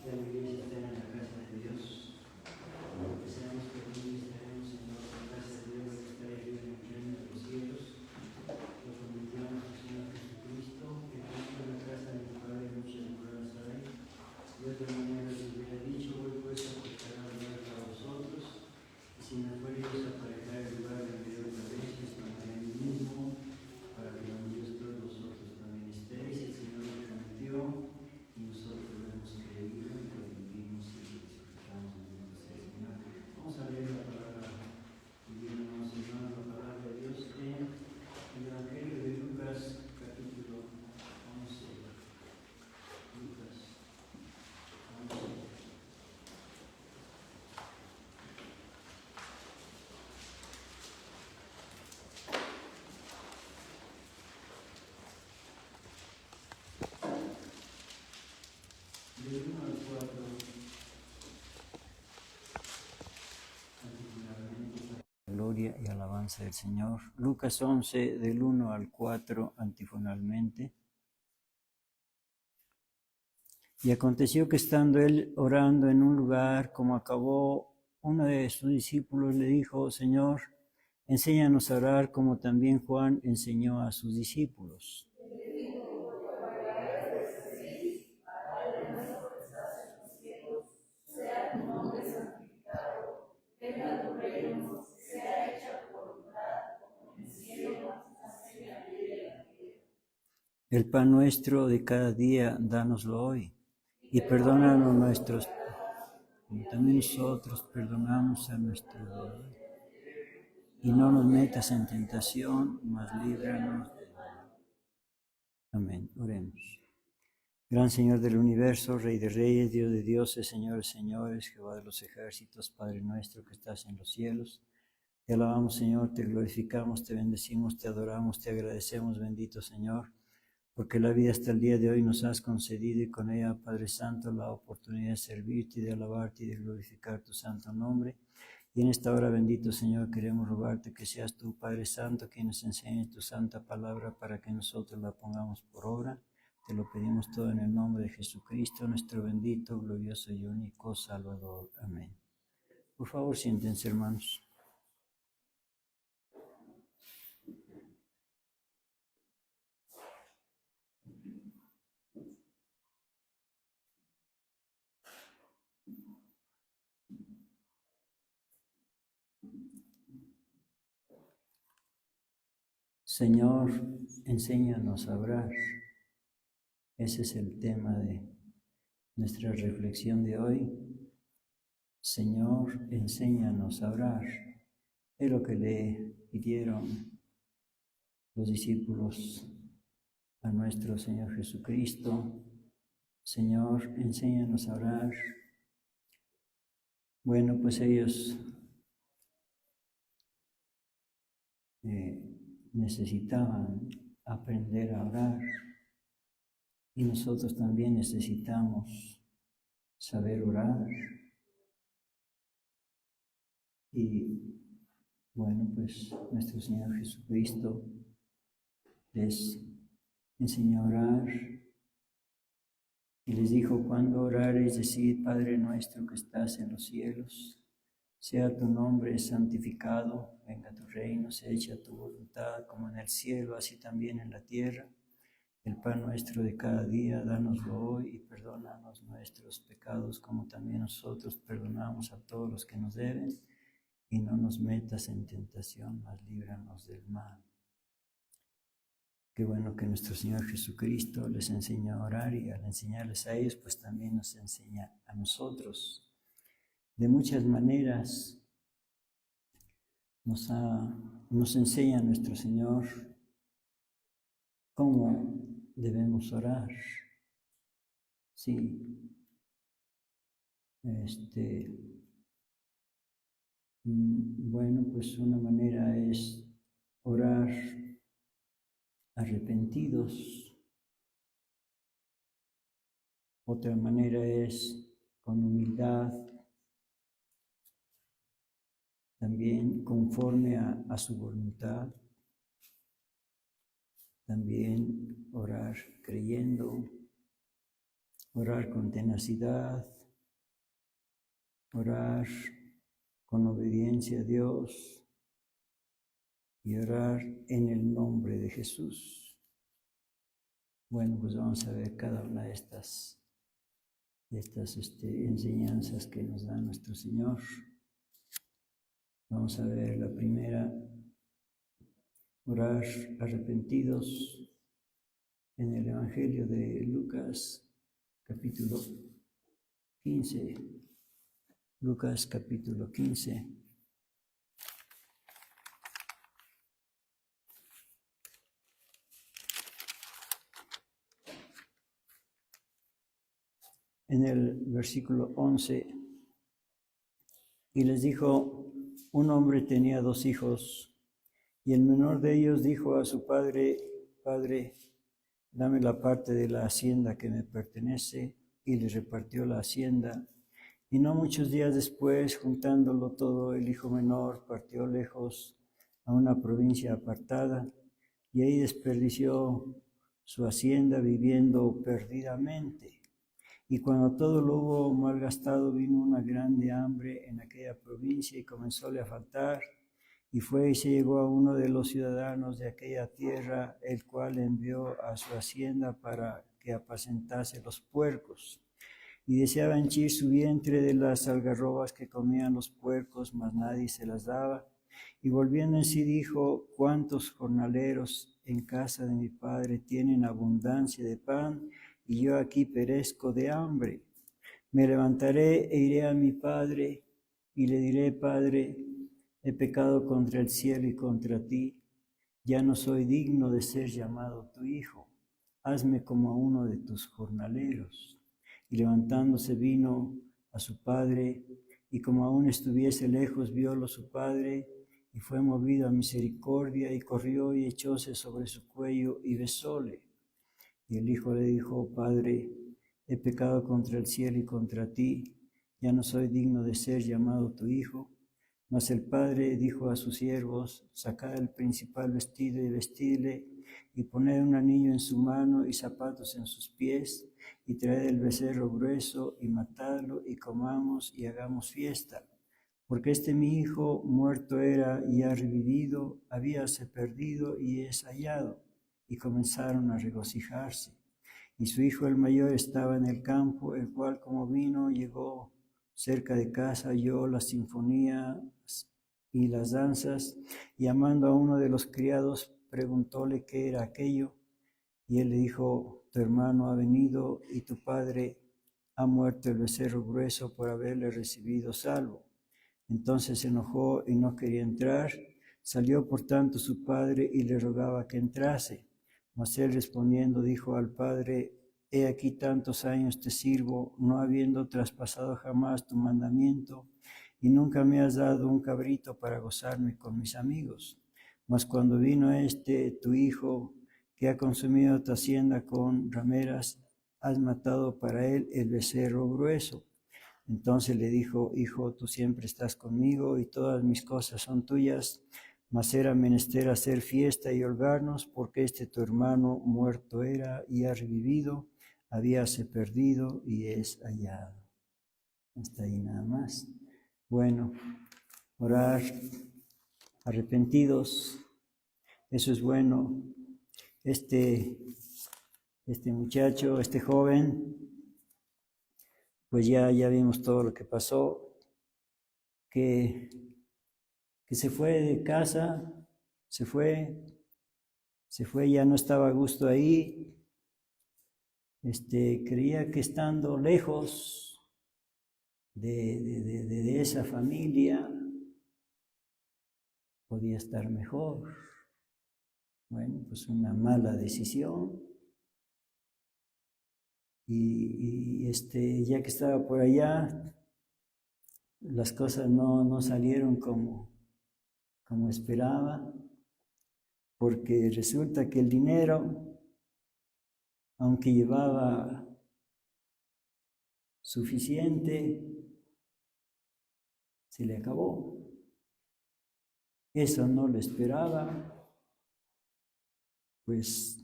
esta iglesia estar en la casa de Dios. Que seamos felices, estaremos, Señor, en la casa de Dios, que está arriba en el reino de los cielos. Lo convirtiamos al Señor Jesucristo, que dentro de la casa de mi Padre muchas moradas hay. De otra manera les hubiera dicho, voy pues a preparar lugar para vosotros, y si me fuereis a aparejar el lugar, vendré otra vez, y os tomaré a mí mismo, para que donde yo estoy vosotros también estéis. El Señor lo prometió, y nosotros lo hemos creído, y lo vivimos y lo disfrutamos en el nombre del Señor. Vamos a leer la palabra divina, vamos a leer la palabra de Dios en el Evangelio de Lucas, capítulo 11. Lucas 11. Del 1 al 4, antifunalmente. Gloria y alabanza del Señor. Lucas 11, del 1 al 4, antifonalmente. Y aconteció que estando él orando en un lugar, como acabó, uno de sus discípulos le dijo: Señor, enséñanos a orar como también Juan enseñó a sus discípulos. El pan nuestro de cada día, dánoslo hoy. Y perdónanos nuestros, como también nosotros perdonamos a nuestros deudores. Y no nos metas en tentación, mas líbranos del mal. Amén. Oremos. Gran Señor del universo, Rey de reyes, Dios de dioses, Señor de señores, Jehová de los ejércitos, Padre nuestro que estás en los cielos. Te alabamos, Señor, te glorificamos, te bendecimos, te adoramos, te agradecemos, bendito Señor, porque la vida hasta el día de hoy nos has concedido y con ella, Padre Santo, la oportunidad de servirte y de alabarte y de glorificar tu santo nombre. Y en esta hora, bendito Señor, queremos rogarte que seas tú, Padre Santo, quien nos enseñe tu santa palabra para que nosotros la pongamos por obra. Te lo pedimos todo en el nombre de Jesucristo, nuestro bendito, glorioso y único Salvador. Amén. Por favor, siéntense, hermanos. Señor, enséñanos a orar. Ese es el tema de nuestra reflexión de hoy. Señor, enséñanos a orar. Es lo que le pidieron los discípulos a nuestro Señor Jesucristo. Señor, enséñanos a orar. Bueno, pues ellos necesitaban aprender a orar y nosotros también necesitamos saber orar. Y bueno, pues nuestro Señor Jesucristo les enseñó a orar y les dijo: cuando orareis, decid: Padre nuestro que estás en los cielos, sea tu nombre santificado, venga tu reino, sea hecha tu voluntad como en el cielo, así también en la tierra. El pan nuestro de cada día, dánoslo hoy, y perdónanos nuestros pecados como también nosotros perdonamos a todos los que nos deben, y no nos metas en tentación, mas líbranos del mal. Qué bueno que nuestro Señor Jesucristo les enseñó a orar, y al enseñarles a ellos, pues también nos enseña a nosotros. De muchas maneras nos enseña nuestro Señor cómo debemos orar. Sí, bueno, pues una manera es orar arrepentidos. Otra manera es con humildad, también conforme a su voluntad. También orar creyendo. orar con tenacidad, orar con obediencia a Dios y orar en el nombre de Jesús. Bueno, pues vamos a ver cada una de estas enseñanzas que nos da nuestro Señor. Vamos a ver la primera, orar arrepentidos en el Evangelio de Lucas, capítulo 15. Lucas, capítulo 15. En el versículo 11, y les dijo, un hombre tenía 2 hijos, y el menor de ellos dijo a su padre, Padre, dame la parte de la hacienda que me pertenece, y le repartió la hacienda. Y no muchos días después, juntándolo todo, el hijo menor partió lejos a una provincia apartada, y ahí desperdició su hacienda viviendo perdidamente. Y cuando todo lo hubo malgastado, vino una grande hambre en aquella provincia y comenzóle a faltar. Y fue y se llegó a uno de los ciudadanos de aquella tierra, el cual envió a su hacienda para que apacentase los puercos. Y deseaba henchir su vientre de las algarrobas que comían los puercos, mas nadie se las daba. Y volviendo en sí dijo, ¿cuántos jornaleros en casa de mi padre tienen abundancia de pan? Y yo aquí perezco de hambre. Me levantaré e iré a mi padre y le diré, Padre, he pecado contra el cielo y contra ti. Ya no soy digno de ser llamado tu hijo. Hazme como a uno de tus jornaleros. Y levantándose vino a su padre, y como aún estuviese lejos, viólo su padre, y fue movido a misericordia, y corrió y echóse sobre su cuello y besóle. Y el hijo le dijo, Padre, he pecado contra el cielo y contra ti, ya no soy digno de ser llamado tu hijo. Mas el padre dijo a sus siervos, sacad el principal vestido y vestidle, y poned un anillo en su mano y zapatos en sus pies, y traed el becerro grueso y matadlo, y comamos y hagamos fiesta. Porque mi hijo muerto era y ha revivido, habíase perdido y es hallado. Y comenzaron a regocijarse. Y su hijo el mayor estaba en el campo, el cual como vino llegó cerca de casa, oyó la sinfonía y las danzas, y llamando a uno de los criados, preguntóle qué era aquello. Y él le dijo, tu hermano ha venido y tu padre ha muerto el becerro grueso por haberle recibido salvo. Entonces se enojó y no quería entrar. Salió por tanto su padre y le rogaba que entrase. Mas él respondiendo dijo al padre, he aquí tantos años te sirvo, no habiendo traspasado jamás tu mandamiento, y nunca me has dado un cabrito para gozarme con mis amigos. Mas cuando vino tu hijo, que ha consumido tu hacienda con rameras, has matado para él el becerro grueso. Entonces le dijo, hijo, tú siempre estás conmigo y todas mis cosas son tuyas, mas era menester hacer fiesta y holgarnos, porque tu hermano muerto era y ha revivido, habíase perdido y es hallado. Hasta ahí nada más. Bueno, orar arrepentidos, eso es bueno. Este muchacho, este joven, pues ya vimos todo lo que pasó, que se fue de casa, se fue, ya no estaba a gusto ahí, creía que estando lejos de esa familia podía estar mejor. Bueno, pues una mala decisión. Y ya que estaba por allá, las cosas no salieron como esperaba, porque resulta que el dinero, aunque llevaba suficiente, se le acabó. Eso no lo esperaba, pues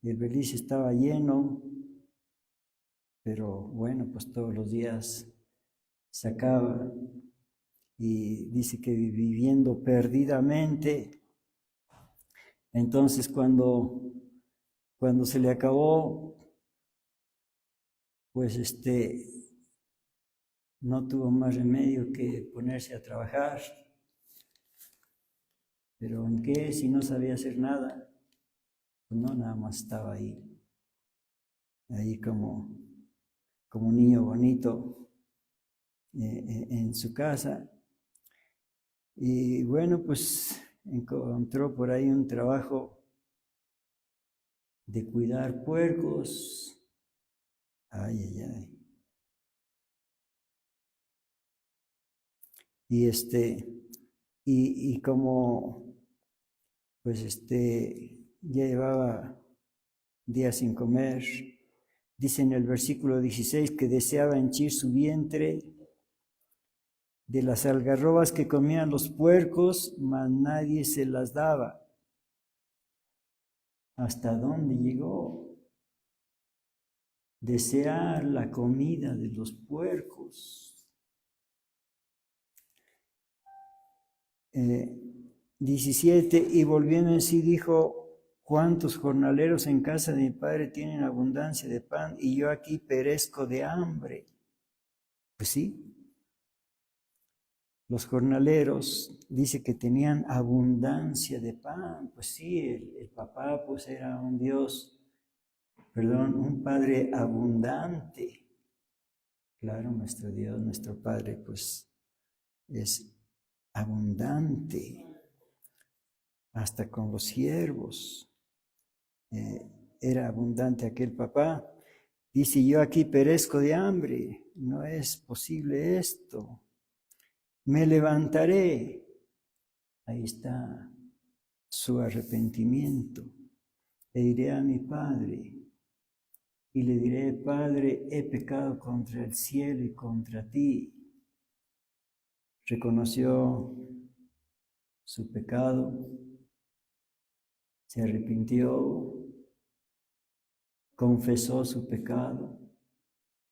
el beliz estaba lleno pero bueno, pues todos los días sacaba y dice que viviendo perdidamente. Entonces cuando se le acabó, pues no tuvo más remedio que ponerse a trabajar. Pero ¿en qué? Si no sabía hacer nada, pues no, nada más estaba ahí como un niño bonito en su casa. Y bueno, pues encontró por ahí un trabajo de cuidar puercos. Ay, ay, ay. Y y como pues ya llevaba días sin comer, dice en el versículo 16 que deseaba henchir su vientre de las algarrobas que comían los puercos, mas nadie se las daba. ¿Hasta dónde llegó? Desear la comida de los puercos. 17, y volviendo en sí dijo: ¿cuántos jornaleros en casa de mi padre tienen abundancia de pan y yo aquí perezco de hambre? Pues sí, los jornaleros dice que tenían abundancia de pan. Pues sí, el papá pues era un Dios, un Padre abundante. Claro, nuestro Dios, nuestro Padre pues es abundante, hasta con los siervos. Era abundante aquel papá. Dice: yo aquí perezco de hambre, no es posible esto. Me levantaré. Ahí está su arrepentimiento. Le diré a mi padre y le diré: Padre, he pecado contra el cielo y contra ti. Reconoció su pecado, se arrepintió, confesó su pecado.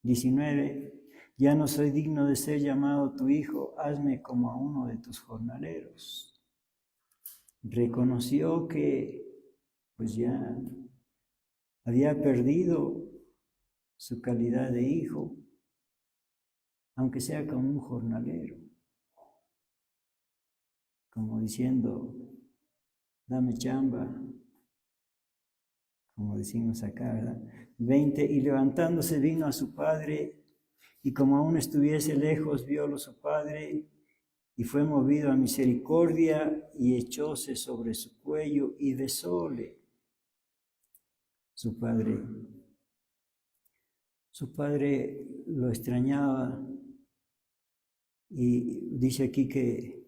19. Ya no soy digno de ser llamado tu hijo, hazme como a uno de tus jornaleros. Reconoció que pues ya había perdido su calidad de hijo, aunque sea como un jornalero, como diciendo: dame chamba, como decimos acá, ¿verdad? 20, y levantándose vino a su padre, y como aún estuviese lejos, viólo su padre, y fue movido a misericordia, y echóse sobre su cuello, y besóle. Su padre lo extrañaba, y dice aquí que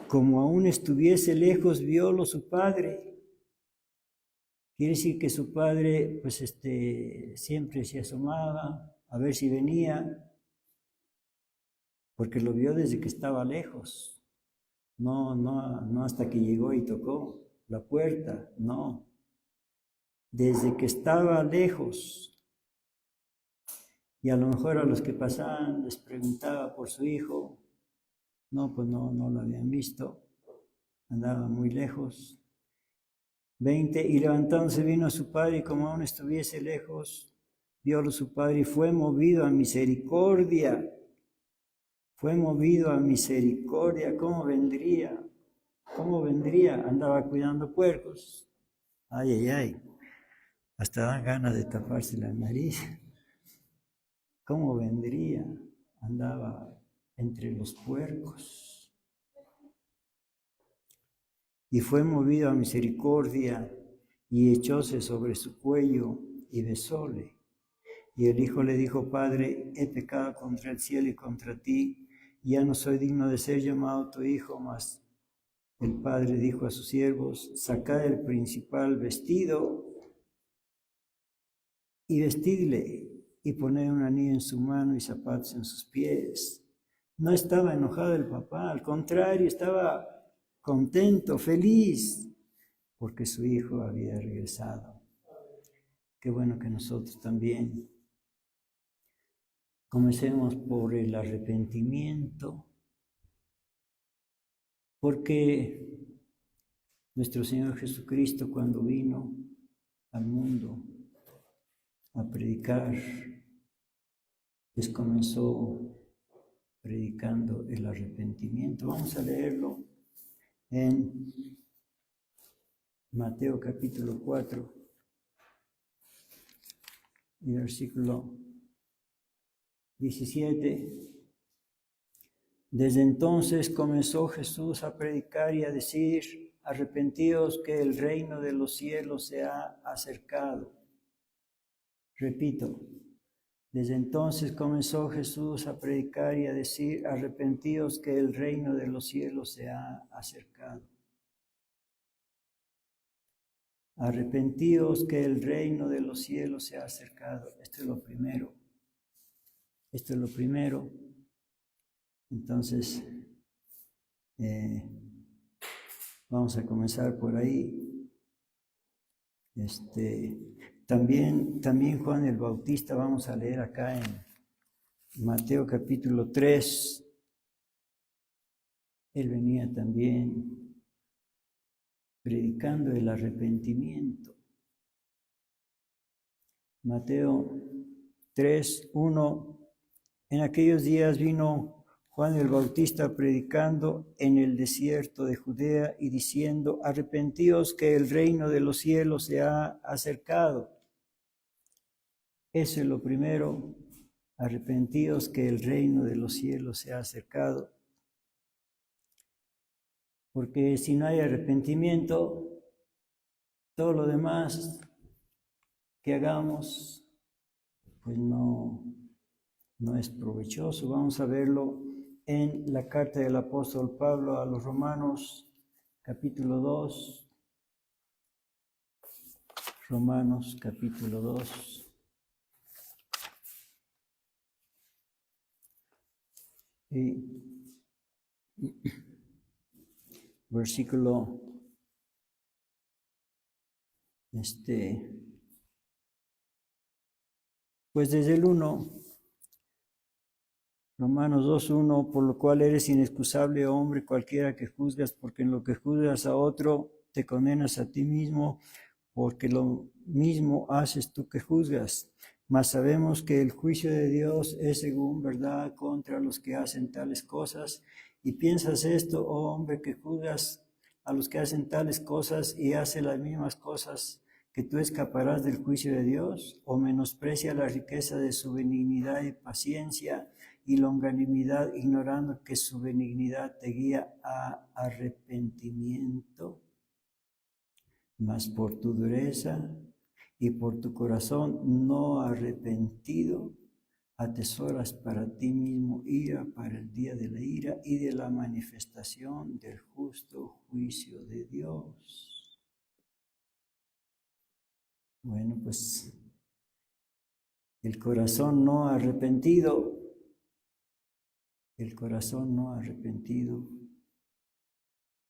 como aún estuviese lejos, viólo su padre. Quiere decir que su padre, pues siempre se asomaba a ver si venía, porque lo vio desde que estaba lejos. No hasta que llegó y tocó la puerta, no. Desde que estaba lejos. Y a lo mejor a los que pasaban les preguntaba por su hijo. No, pues no lo habían visto. Andaba muy lejos. 20, y levantándose vino a su padre, y como aún estuviese lejos, viólo su padre, y fue movido a misericordia. Fue movido a misericordia. ¿Cómo vendría? ¿Cómo vendría? Andaba cuidando puercos. Ay, ay, ay. Hasta dan ganas de taparse la nariz. ¿Cómo vendría? Andaba entre los puercos. Y fue movido a misericordia, y echóse sobre su cuello, y besóle. Y el hijo le dijo: Padre, he pecado contra el cielo y contra ti, ya no soy digno de ser llamado tu hijo. Mas el padre dijo a sus siervos: sacad el principal vestido, y vestidle, y poned un anillo en su mano y zapatos en sus pies. No estaba enojado el papá, al contrario, estaba contento, feliz, porque su hijo había regresado. qué bueno que nosotros también comencemos por el arrepentimiento, porque nuestro Señor Jesucristo, cuando vino al mundo a predicar, pues comenzó predicando el arrepentimiento. Vamos a leerlo en Mateo capítulo 4 y versículo 17. Desde entonces comenzó Jesús a predicar y a decir: arrepentíos, que el reino de los cielos se ha acercado. Repito, desde entonces comenzó Jesús a predicar y a decir: arrepentíos, que el reino de los cielos se ha acercado. Arrepentíos, que el reino de los cielos se ha acercado. Esto es lo primero. Esto es lo primero. Entonces, vamos a comenzar por ahí. También Juan el Bautista, vamos a leer acá en Mateo capítulo 3. Él venía también predicando el arrepentimiento. Mateo 3, 1. En aquellos días vino Juan el Bautista predicando en el desierto de Judea y diciendo: arrepentíos, que el reino de los cielos se ha acercado. Eso es lo primero. Arrepentíos, que el reino de los cielos se ha acercado. Porque si no hay arrepentimiento, todo lo demás que hagamos, pues no es provechoso. Vamos a verlo en la carta del apóstol Pablo a los Romanos, capítulo 2. Romanos, capítulo 2. Y versículo pues desde el 1, Romanos 2:1, por lo cual eres inexcusable, hombre, cualquiera que juzgas, porque en lo que juzgas a otro te condenas a ti mismo, porque lo mismo haces tú que juzgas. Mas sabemos que el juicio de Dios es según verdad contra los que hacen tales cosas. Y piensas esto, oh hombre, que juzgas a los que hacen tales cosas y hacen las mismas cosas, que tú escaparás del juicio de Dios, o menosprecia la riqueza de su benignidad y paciencia y longanimidad, ignorando que su benignidad te guía a arrepentimiento. Mas por tu dureza y por tu corazón no arrepentido, atesoras para ti mismo ira para el día de la ira y de la manifestación del justo juicio de Dios. Bueno, pues el corazón no arrepentido,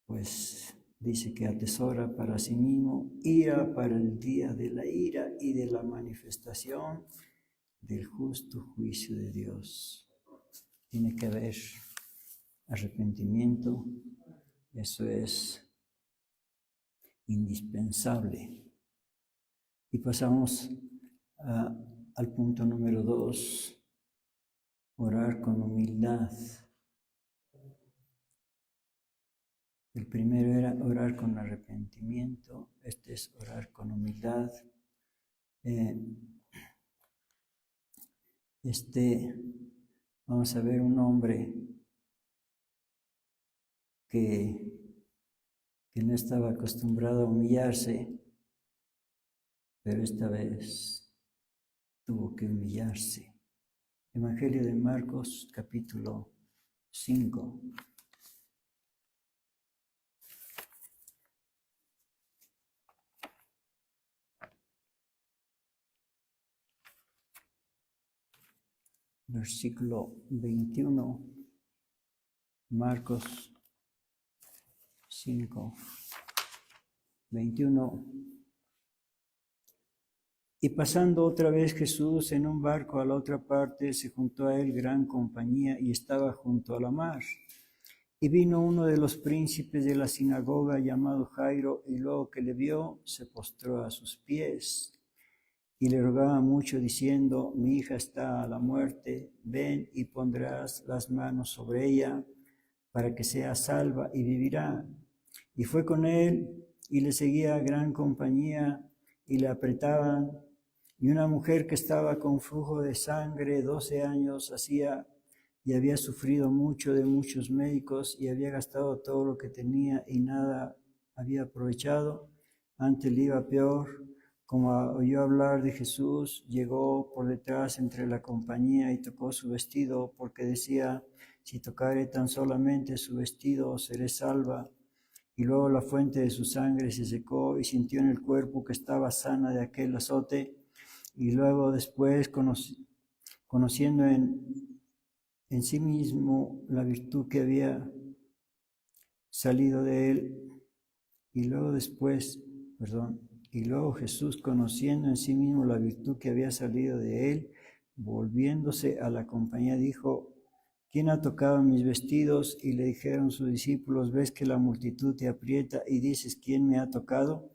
pues dice que atesora para sí mismo ira para el día de la ira y de la manifestación del justo juicio de Dios. Tiene que haber arrepentimiento, eso es indispensable. Y pasamos al punto número 2, orar con humildad. El primero era orar con arrepentimiento, este es orar con humildad. Vamos a ver un hombre que no estaba acostumbrado a humillarse, pero esta vez tuvo que humillarse. Evangelio de Marcos, capítulo 5. Versículo 21, Marcos 5, 21. Y pasando otra vez Jesús en un barco a la otra parte, se juntó a él gran compañía y estaba junto a la mar. Y vino uno de los príncipes de la sinagoga llamado Jairo, y luego que le vio, se postró a sus pies y le rogaba mucho diciendo: mi hija está a la muerte, ven y pondrás las manos sobre ella para que sea salva y vivirá. Y fue con él y le seguía gran compañía y le apretaban. Y una mujer que estaba con flujo de sangre 12 años hacía y había sufrido mucho de muchos médicos y había gastado todo lo que tenía y nada había aprovechado, antes le iba peor. Como oyó hablar de Jesús, llegó por detrás entre la compañía y tocó su vestido, porque decía: si tocare tan solamente su vestido, seré salva. Y luego la fuente de su sangre se secó y sintió en el cuerpo que estaba sana de aquel azote. Y luego después, conociendo en sí mismo la virtud que había salido de él, y luego Jesús, conociendo en sí mismo la virtud que había salido de él, volviéndose a la compañía, dijo: ¿quién ha tocado mis vestidos? Y le dijeron sus discípulos: ves que la multitud te aprieta y dices: ¿quién me ha tocado?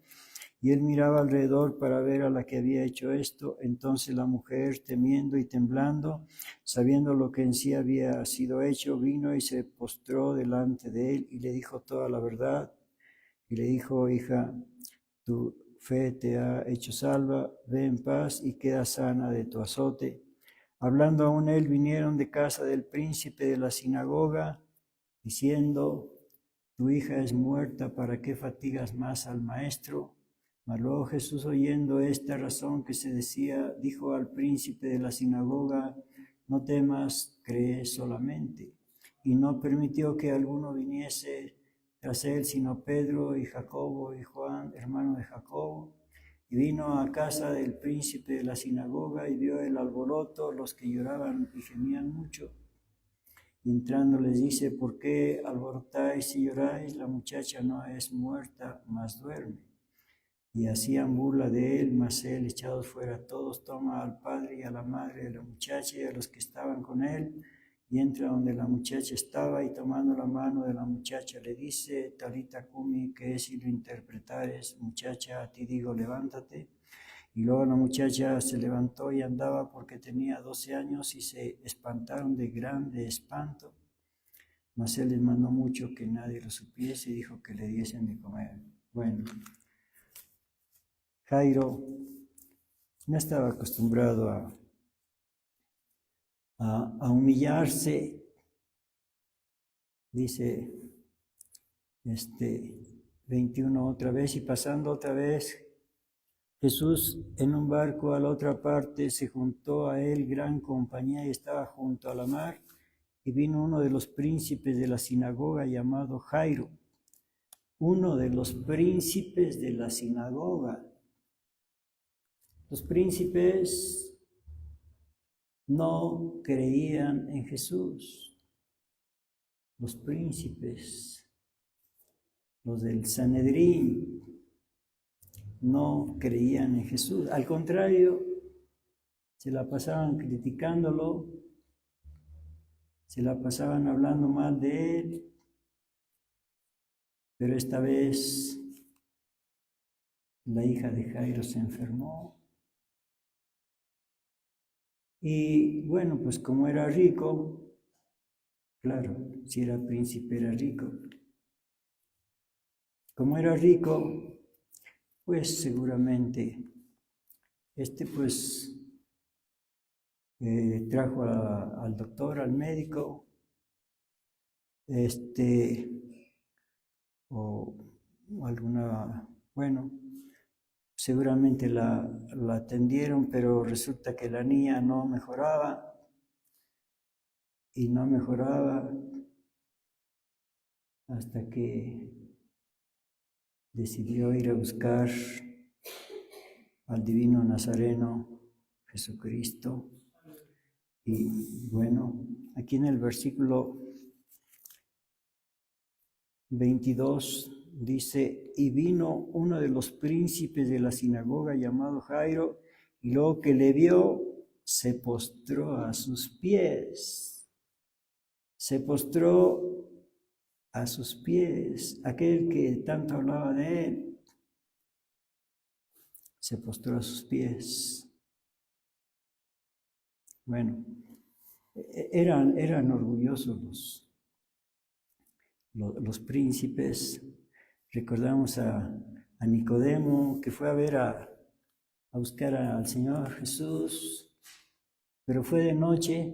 Y él miraba alrededor para ver a la que había hecho esto. Entonces la mujer, temiendo y temblando, sabiendo lo que en sí había sido hecho, vino y se postró delante de él y le dijo toda la verdad. Y le dijo: hija, tu fe te ha hecho salva, ve en paz y queda sana de tu azote. Hablando aún él, vinieron de casa del príncipe de la sinagoga, diciendo: tu hija es muerta, ¿para qué fatigas más al maestro? Mas luego Jesús, oyendo esta razón que se decía, dijo al príncipe de la sinagoga: no temas, cree solamente. Y no permitió que alguno viniese tras él, sino Pedro y Jacobo y Juan, hermano de Jacobo. Y vino a casa del príncipe de la sinagoga y vio el alboroto, los que lloraban y gemían mucho. Y entrando les dice: ¿por qué alborotáis y lloráis? La muchacha no es muerta, mas duerme. Y hacían burla de él, mas él, echados fuera todos, toma al padre y a la madre de la muchacha y a los que estaban con él, y entra donde la muchacha estaba, y tomando la mano de la muchacha le dice: Talita cumi, que es, si lo interpretares, muchacha, a ti digo, levántate. Y luego la muchacha se levantó y andaba, porque tenía 12 años, y se espantaron de grande espanto. Mas él les mandó mucho que nadie lo supiese y dijo que le diesen de comer. Bueno, Jairo no estaba acostumbrado a humillarse, dice 21 otra vez, y pasando otra vez Jesús en un barco a la otra parte, se juntó a él gran compañía y estaba junto a la mar, y vino uno de los príncipes de la sinagoga llamado Jairo. Uno de los príncipes de la sinagoga. Los príncipes no creían en Jesús. Los príncipes, los del Sanedrín, no creían en Jesús. Al contrario, se la pasaban criticándolo, se la pasaban hablando mal de él. Pero esta vez la hija de Jairo se enfermó. Y bueno, pues como era rico, claro, si era príncipe era rico. Como era rico, pues seguramente pues trajo al doctor, al médico, o alguna, bueno, seguramente la atendieron, pero resulta que la niña no mejoraba y no mejoraba hasta que decidió ir a buscar al divino Nazareno Jesucristo. Y bueno, aquí en el versículo 22 dice: y vino uno de los príncipes de la sinagoga llamado Jairo, y luego que le vio, se postró a sus pies. Se postró a sus pies. Aquel que tanto hablaba de él, se postró a sus pies. Bueno, eran orgullosos los príncipes. Recordamos a Nicodemo, que fue a ver a buscar al Señor Jesús, pero fue de noche,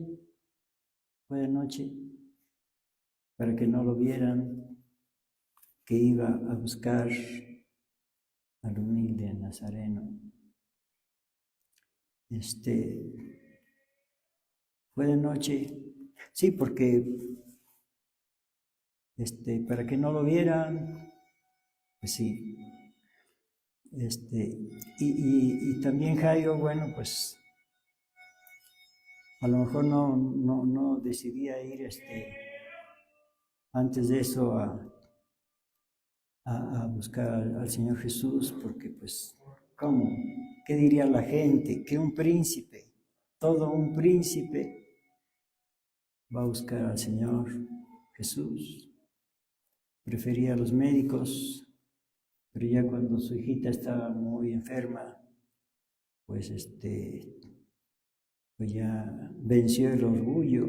para que no lo vieran, que iba a buscar al humilde Nazareno. Fue de noche, sí, porque para que no lo vieran, pues sí. Y también Jairo, bueno, pues a lo mejor no decidía ir antes de eso a buscar al Señor Jesús, porque pues, ¿cómo? ¿Qué diría la gente? Que un príncipe, todo un príncipe, va a buscar al Señor Jesús. Prefería a los médicos, pero ya cuando su hijita estaba muy enferma, pues pues ya venció el orgullo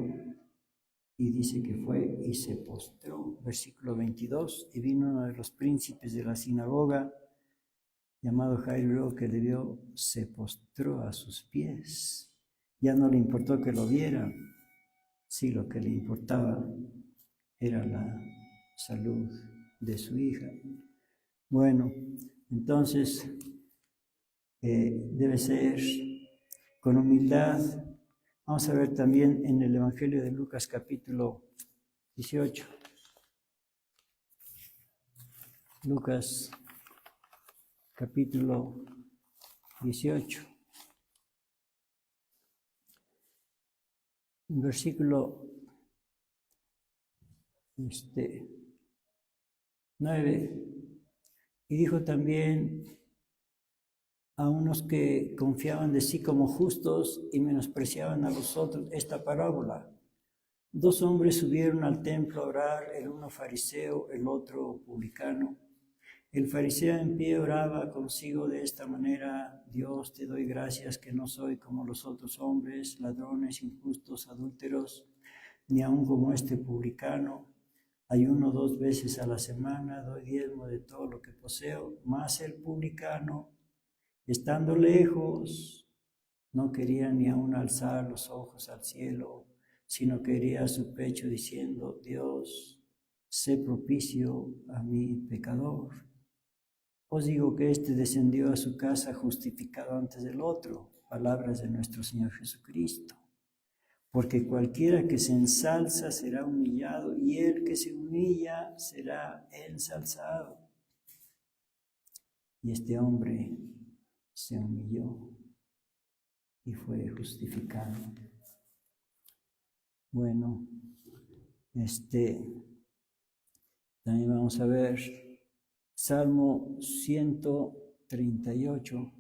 y dice que fue y se postró. Versículo 22, y vino uno de los príncipes de la sinagoga, llamado Jairo, que le vio, se postró a sus pies. Ya no le importó que lo vieran, sí, lo que le importaba era la salud de su hija. Bueno, entonces debe ser con humildad. Vamos a ver también en el Evangelio de Lucas capítulo 18. Lucas capítulo 18. Versículo 9. Y dijo también a unos que confiaban de sí como justos y menospreciaban a los otros esta parábola. 2 hombres subieron al templo a orar, el uno fariseo, el otro publicano. El fariseo en pie oraba consigo de esta manera: Dios, te doy gracias que no soy como los otros hombres, ladrones, injustos, adúlteros, ni aun como este publicano. Ayuno 2 veces a la semana, doy diezmo de todo lo que poseo. Mas el publicano, estando lejos, no quería ni aun alzar los ojos al cielo, sino quería a su pecho diciendo: Dios, sé propicio a mí, pecador. Os digo que éste descendió a su casa justificado antes del otro. Palabras de nuestro Señor Jesucristo. Porque cualquiera que se ensalza será humillado, y el que se humilla será ensalzado. Y este hombre se humilló y fue justificado. Bueno, también vamos a ver Salmo 138.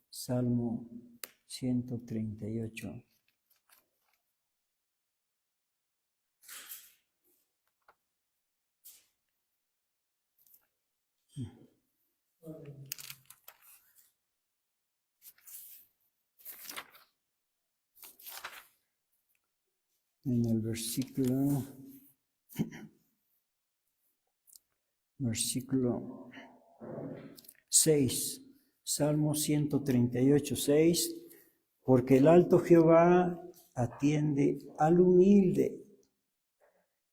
Salmo 138. En el versículo 6, Salmo 138, 6, porque el alto Jehová atiende al humilde,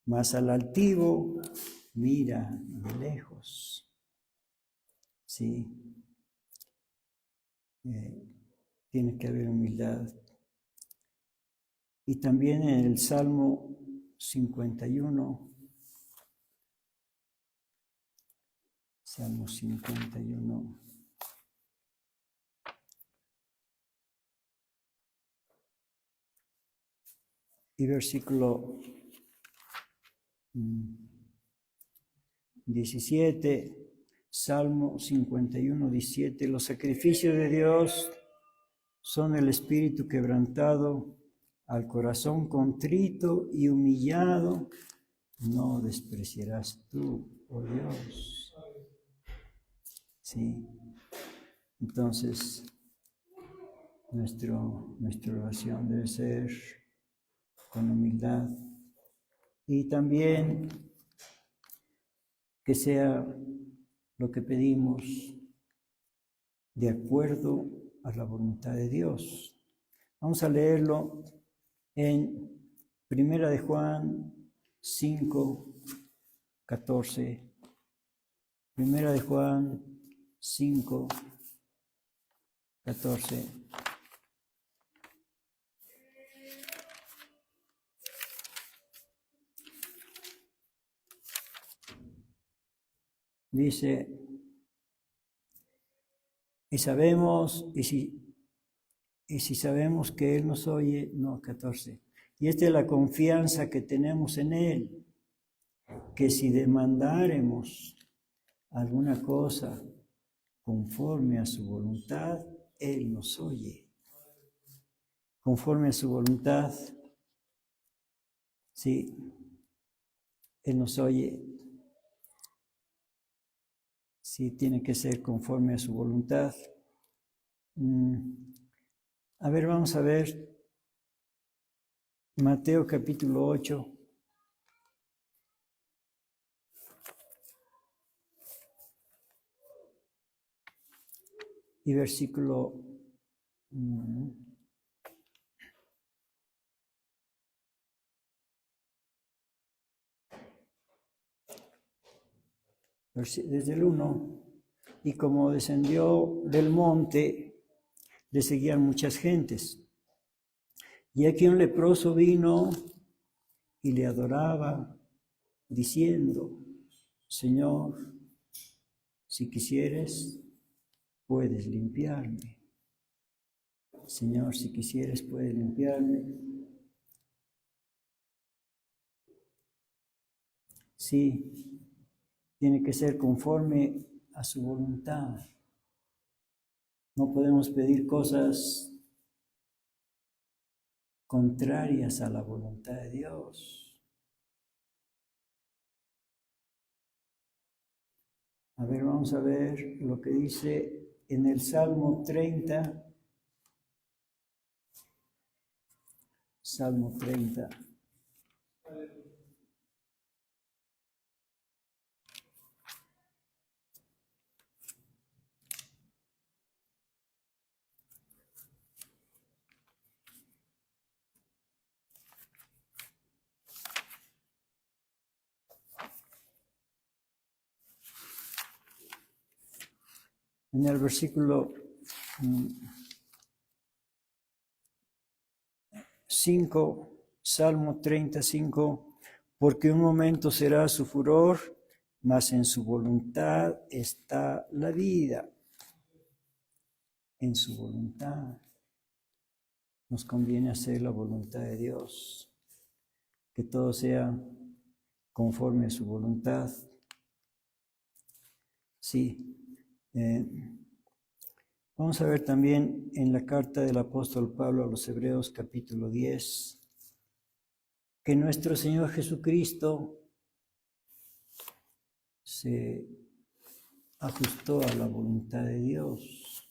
mas al altivo mira de lejos. Sí, tiene que haber humildad. Y también en el Salmo 51, Salmo 51. Y versículo 17, Salmo 51, 17. Los sacrificios de Dios son el espíritu quebrantado, al corazón contrito y humillado no despreciarás tú, oh Dios. Sí. Entonces, nuestra oración debe ser con humildad y también que sea lo que pedimos de acuerdo a la voluntad de Dios. Vamos a leerlo en 1 de Juan 5, 14. 1 de Juan 5, 14. Dice, y si sabemos que Él nos oye, no, 14. Y esta es la confianza que tenemos en Él, que si demandáremos alguna cosa conforme a su voluntad, Él nos oye. Conforme a su voluntad, sí, Él nos oye. Sí, tiene que ser conforme a su voluntad. A ver, vamos a ver Mateo capítulo 8. Y versículo 1. Y como descendió del monte, le seguían muchas gentes. Y aquí un leproso vino y le adoraba, diciendo, Señor, si quisieres, puedes limpiarme. Señor, si quisieres, puedes limpiarme. Sí, tiene que ser conforme a su voluntad. No podemos pedir cosas contrarias a la voluntad de Dios. A ver, vamos a ver lo que dice en el Salmo 30. Salmo 30. En el versículo 5, Salmo 35, porque un momento será su furor, mas en su voluntad está la vida. En su voluntad. Nos conviene hacer la voluntad de Dios, que todo sea conforme a su voluntad. Sí. Vamos a ver también en la carta del apóstol Pablo a los Hebreos capítulo 10, que nuestro Señor Jesucristo se ajustó a la voluntad de Dios.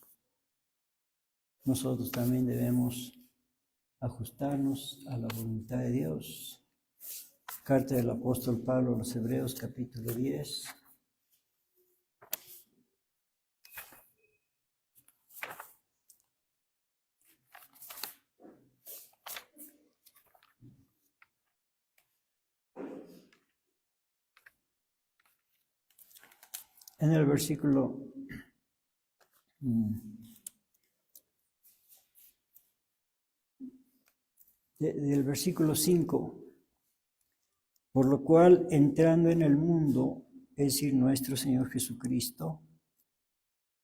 Nosotros también debemos ajustarnos a la voluntad de Dios. Carta del apóstol Pablo a los Hebreos capítulo 10. En el versículo del versículo 5, por lo cual entrando en el mundo, es decir, nuestro Señor Jesucristo,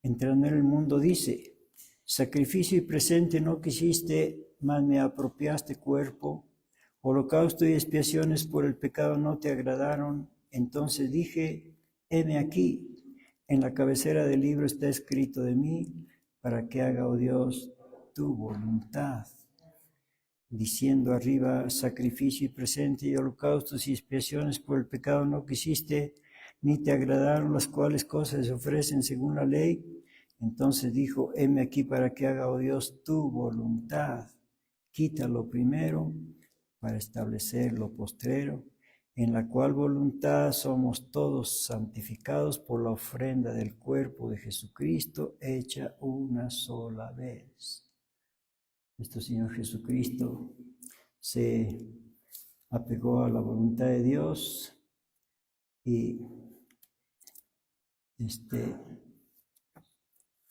entrando en el mundo dice, sacrificio y presente no quisiste, mas me apropiaste cuerpo, holocausto y expiaciones por el pecado no te agradaron, entonces dije, heme aquí. En la cabecera del libro está escrito de mí, para que haga, oh Dios, tu voluntad. Diciendo arriba, sacrificio y presente y holocaustos y expiaciones por el pecado no quisiste, ni te agradaron, las cuales cosas se ofrecen según la ley. Entonces dijo, heme aquí para que haga, oh Dios, tu voluntad. Quita lo primero para establecer lo postrero, en la cual voluntad somos todos santificados por la ofrenda del cuerpo de Jesucristo, hecha una sola vez. Nuestro Señor Jesucristo se apegó a la voluntad de Dios y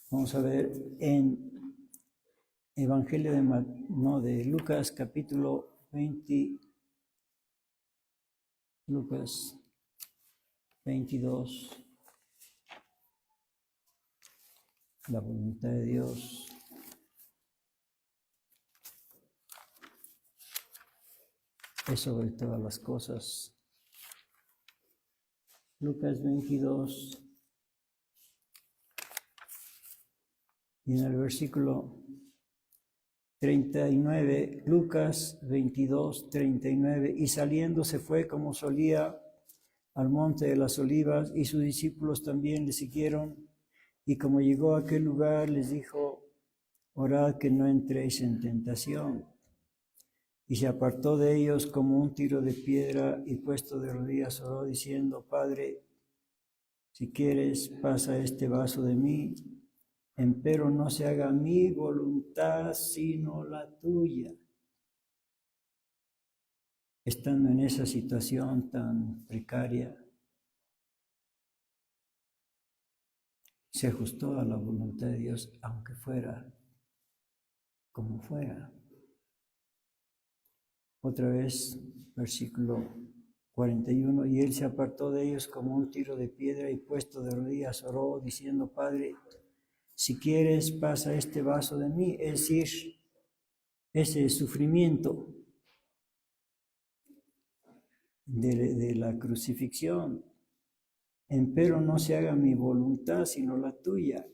vamos a ver en Evangelio de Lucas capítulo 20, Lucas 22, la voluntad de Dios. Es sobre todas las cosas. Lucas 22, y en el versículo 39, Lucas 22, 39, y saliendo se fue como solía al monte de las olivas, y sus discípulos también le siguieron, y como llegó a aquel lugar les dijo, orad que no entréis en tentación. Y se apartó de ellos como un tiro de piedra, y puesto de rodillas oró diciendo, Padre, si quieres, pasa este vaso de mí, empero no se haga mi voluntad, sino la tuya. Estando en esa situación tan precaria, se ajustó a la voluntad de Dios, aunque fuera como fuera. Otra vez, versículo 41, y él se apartó de ellos como un tiro de piedra, y puesto de rodillas oró, diciendo, Padre, si quieres, pasa este vaso de mí, es decir, ese sufrimiento de la crucifixión, empero no se haga mi voluntad, sino la tuya.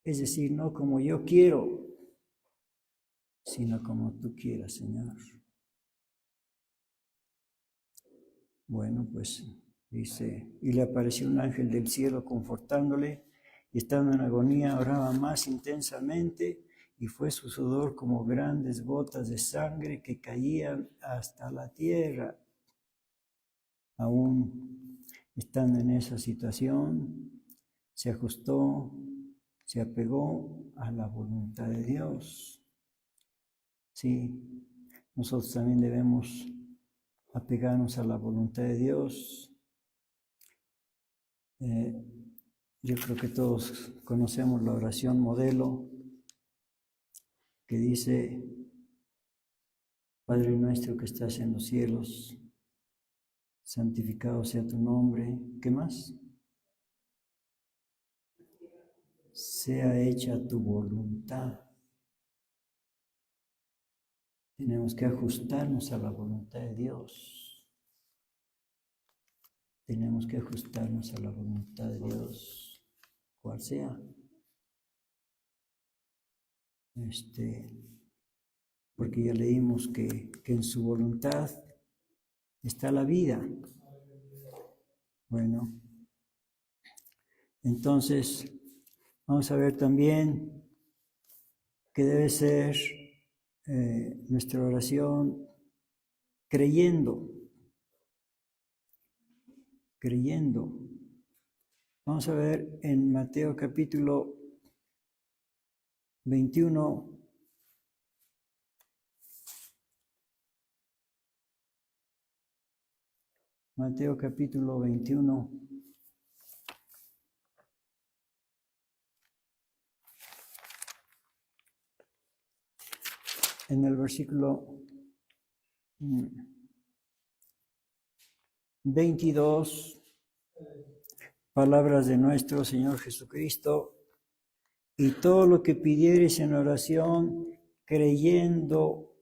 Es decir, no como yo quiero, sino como tú quieras, Señor. Bueno, pues dice, y le apareció un ángel del cielo confortándole, y estando en agonía oraba más intensamente, y fue su sudor como grandes gotas de sangre que caían hasta la tierra. Aún estando en esa situación, se ajustó, se apegó a la voluntad de Dios. Sí, nosotros también debemos apegarnos a la voluntad de Dios. Yo creo que todos conocemos la oración modelo que dice, Padre nuestro que estás en los cielos, santificado sea tu nombre. ¿Qué más? Sea hecha tu voluntad. Tenemos que ajustarnos a la voluntad de Dios. Tenemos que ajustarnos a la voluntad de Dios, cual sea. Porque ya leímos que en su voluntad está la vida. Bueno, entonces vamos a ver también que debe ser nuestra oración creyendo. Vamos a ver en Mateo capítulo 21. Mateo capítulo 21. En el versículo 22, palabras de nuestro Señor Jesucristo, y todo lo que pidiereis en oración, creyendo,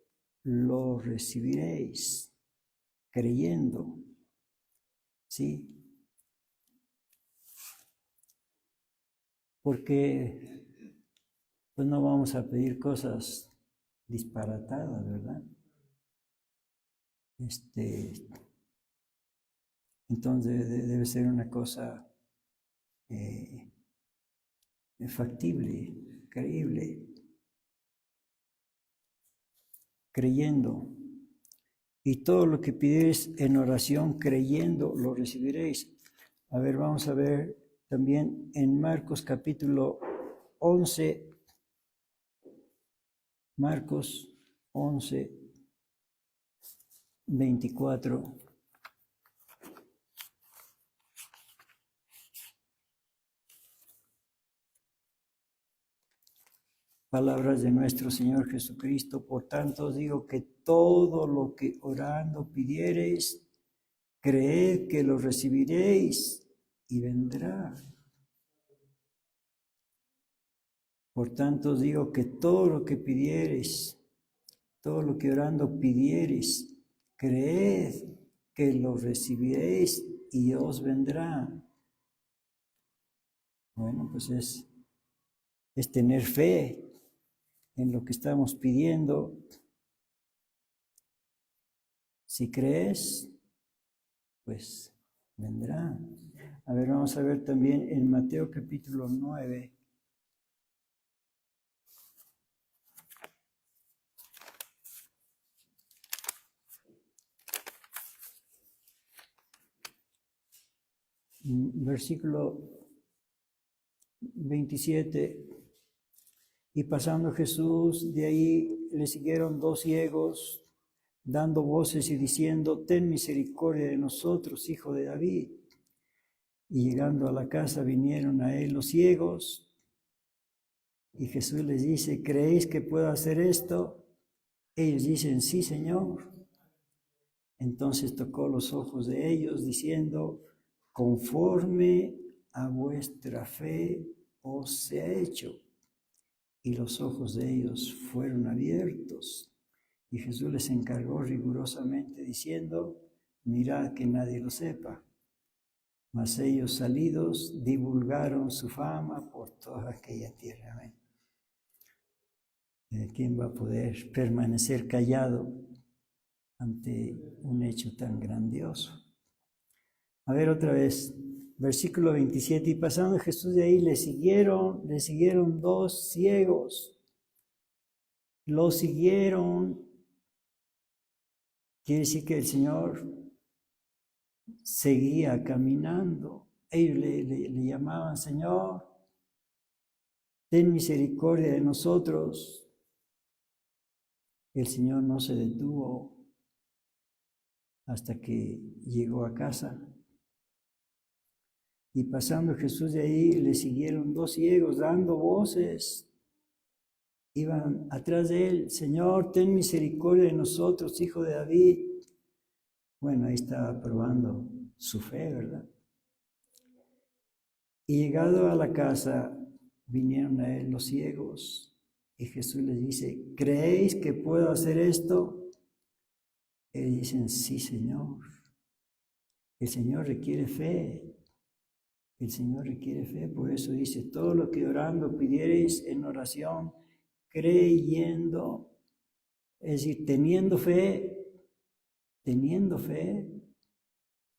lo recibiréis. Creyendo, ¿sí? porque pues no vamos a pedir cosas disparatadas, ¿verdad? Entonces debe ser una cosa factible, creíble, creyendo. Y todo lo que pidierais en oración, creyendo, lo recibiréis. A ver, vamos a ver también en Marcos capítulo 11, Marcos 11, 24. Palabras de nuestro Señor Jesucristo. Por tanto os digo que todo lo que orando pidiereis, creed que lo recibiréis y vendrá. Por tanto os digo que todo lo que pidiereis, todo lo que orando pidiereis, creed que lo recibiréis y os vendrá. Bueno, pues es tener fe en lo que estamos pidiendo. Si crees, pues vendrá. A ver, vamos a ver también en Mateo capítulo 9. Versículo 27. Y pasando Jesús de ahí, le siguieron 2 ciegos, dando voces y diciendo: ten misericordia de nosotros, hijo de David. Y llegando a la casa vinieron a él los ciegos, y Jesús les dice: ¿creéis que puedo hacer esto? Ellos dicen: sí, Señor. Entonces tocó los ojos de ellos, diciendo: conforme a vuestra fe os sea hecho. Y los ojos de ellos fueron abiertos. Y Jesús les encargó rigurosamente, diciendo: mirad que nadie lo sepa. Mas ellos, salidos, divulgaron su fama por toda aquella tierra. Amén. ¿Quién va a poder permanecer callado ante un hecho tan grandioso? A ver otra vez, versículo 27. Y pasando Jesús de ahí, le siguieron 2 ciegos. Lo siguieron. Quiere decir que el Señor seguía caminando. Ellos le llamaban: Señor, ten misericordia de nosotros. El Señor no se detuvo hasta que llegó a casa. Y pasando Jesús de ahí, le siguieron 2 ciegos dando voces. Iban atrás de él: Señor, ten misericordia de nosotros, hijo de David. Bueno, ahí estaba probando su fe, ¿verdad? Y llegado a la casa, vinieron a él los ciegos. Y Jesús les dice: ¿creéis que puedo hacer esto? Ellos dicen: sí, Señor. El Señor requiere fe. El Señor requiere fe. Por eso dice: todo lo que orando pidiereis en oración, creyendo, es decir, teniendo fe,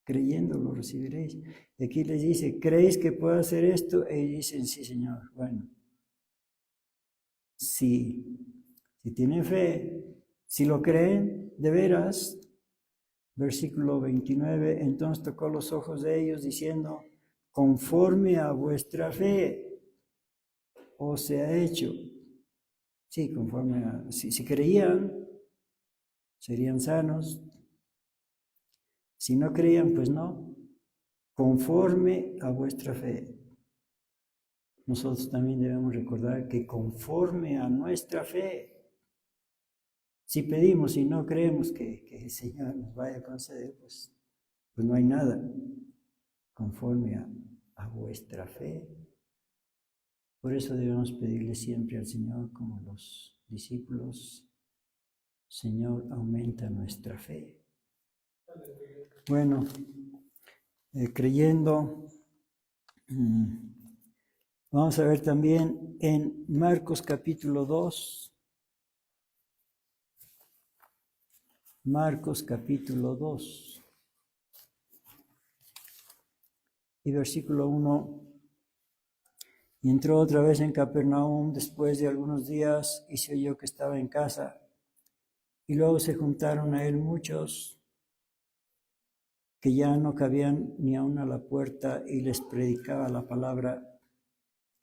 creyendo lo recibiréis. Y aquí les dice: ¿creéis que puedo hacer esto? Ellos dicen: sí, Señor. Bueno, si tienen fe, si lo creen de veras. Versículo 29, entonces tocó los ojos de ellos, diciendo: conforme a vuestra fe os sea hecho. Sí, conforme a, si creían, serían sanos. Si no creían, pues no. Conforme a vuestra fe. Nosotros también debemos recordar que conforme a nuestra fe, si pedimos y no creemos que el Señor nos vaya a conceder, pues no hay nada. Conforme a vuestra fe. Por eso debemos pedirle siempre al Señor, como los discípulos: Señor, aumenta nuestra fe. Bueno, creyendo, Vamos a ver también en Marcos capítulo 2. Marcos capítulo 2 y versículo 1. Y entró otra vez en Capernaum después de algunos días y se oyó que estaba en casa. Y luego se juntaron a él muchos que ya no cabían ni aun a la puerta y les predicaba la palabra.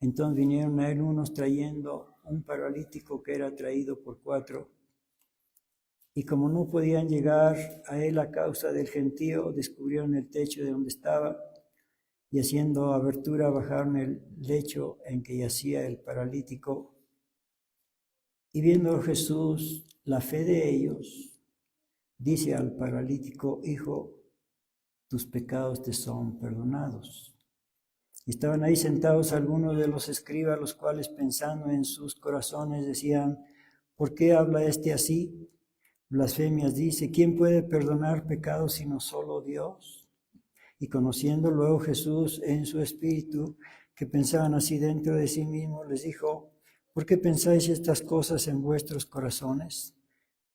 Entonces vinieron a él unos trayendo un paralítico que era traído por 4. Y como no podían llegar a él a causa del gentío, descubrieron el techo de donde estaba y haciendo abertura bajaron el lecho en que yacía el paralítico. Y viendo Jesús la fe de ellos, dice al paralítico: Hijo, tus pecados te son perdonados. Y estaban ahí sentados algunos de los escribas, los cuales pensando en sus corazones decían: ¿por qué habla este así? Blasfemias dice. ¿Quién puede perdonar pecados sino solo Dios? Y conociendo luego Jesús en su espíritu que pensaban así dentro de sí mismos, les dijo: ¿por qué pensáis estas cosas en vuestros corazones?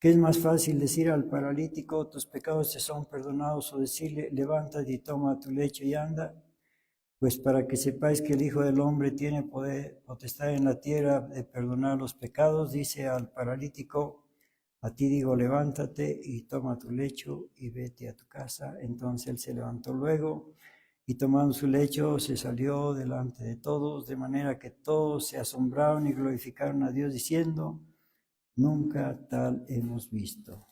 ¿Qué es más fácil decir al paralítico: tus pecados te son perdonados, o decirle: levántate y toma tu lecho y anda? Pues para que sepáis que el Hijo del Hombre tiene potestad en la tierra de perdonar los pecados, dice al paralítico: a ti digo, levántate y toma tu lecho y vete a tu casa. Entonces él se levantó luego y tomando su lecho se salió delante de todos, de manera que todos se asombraron y glorificaron a Dios diciendo: nunca tal hemos visto.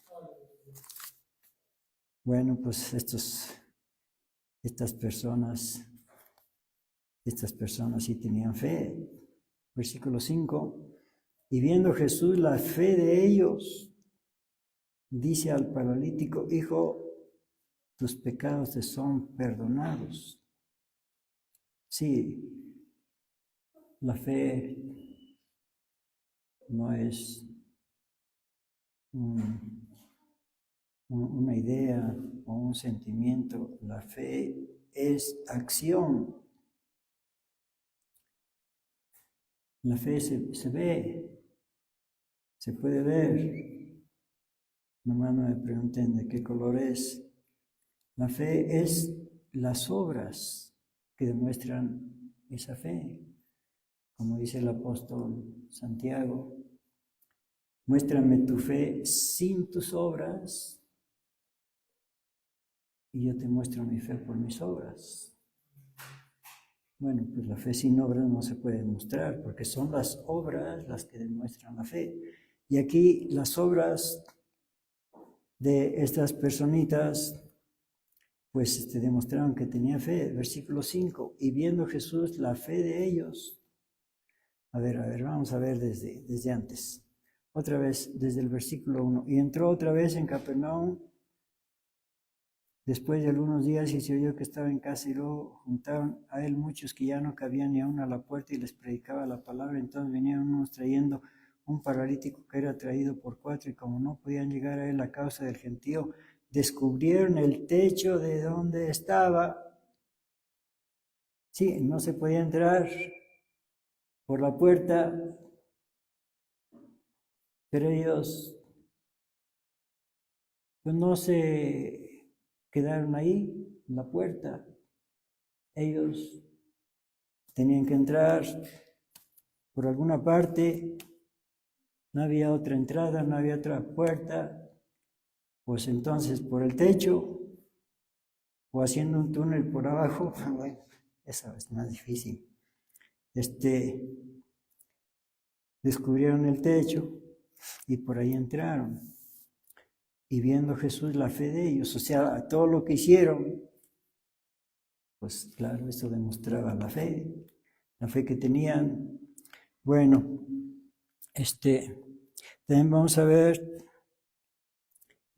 Bueno, pues estas personas sí tenían fe. Versículo 5. Y viendo Jesús la fe de ellos, dice al paralítico: Hijo, tus pecados te son perdonados. Sí, la fe no es una idea o un sentimiento. La fe es acción. La fe se ve, se puede ver. Nomás no me pregunten de qué color es. La fe es las obras que demuestran esa fe. Como dice el apóstol Santiago: muéstrame tu fe sin tus obras y yo te muestro mi fe por mis obras. Bueno, pues la fe sin obras no se puede demostrar, porque son las obras las que demuestran la fe. Y aquí las obras de estas personitas pues demostraron que tenía fe. Versículo 5. Y viendo Jesús la fe de ellos. A ver, vamos a ver desde antes. Otra vez, desde el versículo 1. Y entró otra vez en Capernaum después de algunos días y se oyó que estaba en casa, y luego juntaron a él muchos que ya no cabían ni aún a la puerta, y les predicaba la palabra. Entonces vinieron unos trayendo un paralítico que era traído por 4, y como no podían llegar a él a causa del gentío, descubrieron el techo de donde estaba. Sí, no se podía entrar por la puerta, pero ellos pues no se quedaron ahí en la puerta. Ellos tenían que entrar por alguna parte, no había otra entrada, no había otra puerta, pues entonces por el techo o haciendo un túnel por abajo. Bueno, eso es más difícil. Descubrieron el techo y por ahí entraron. Y viendo Jesús la fe de ellos, o sea, todo lo que hicieron, pues claro, eso demostraba la fe que tenían. Bueno, también vamos a ver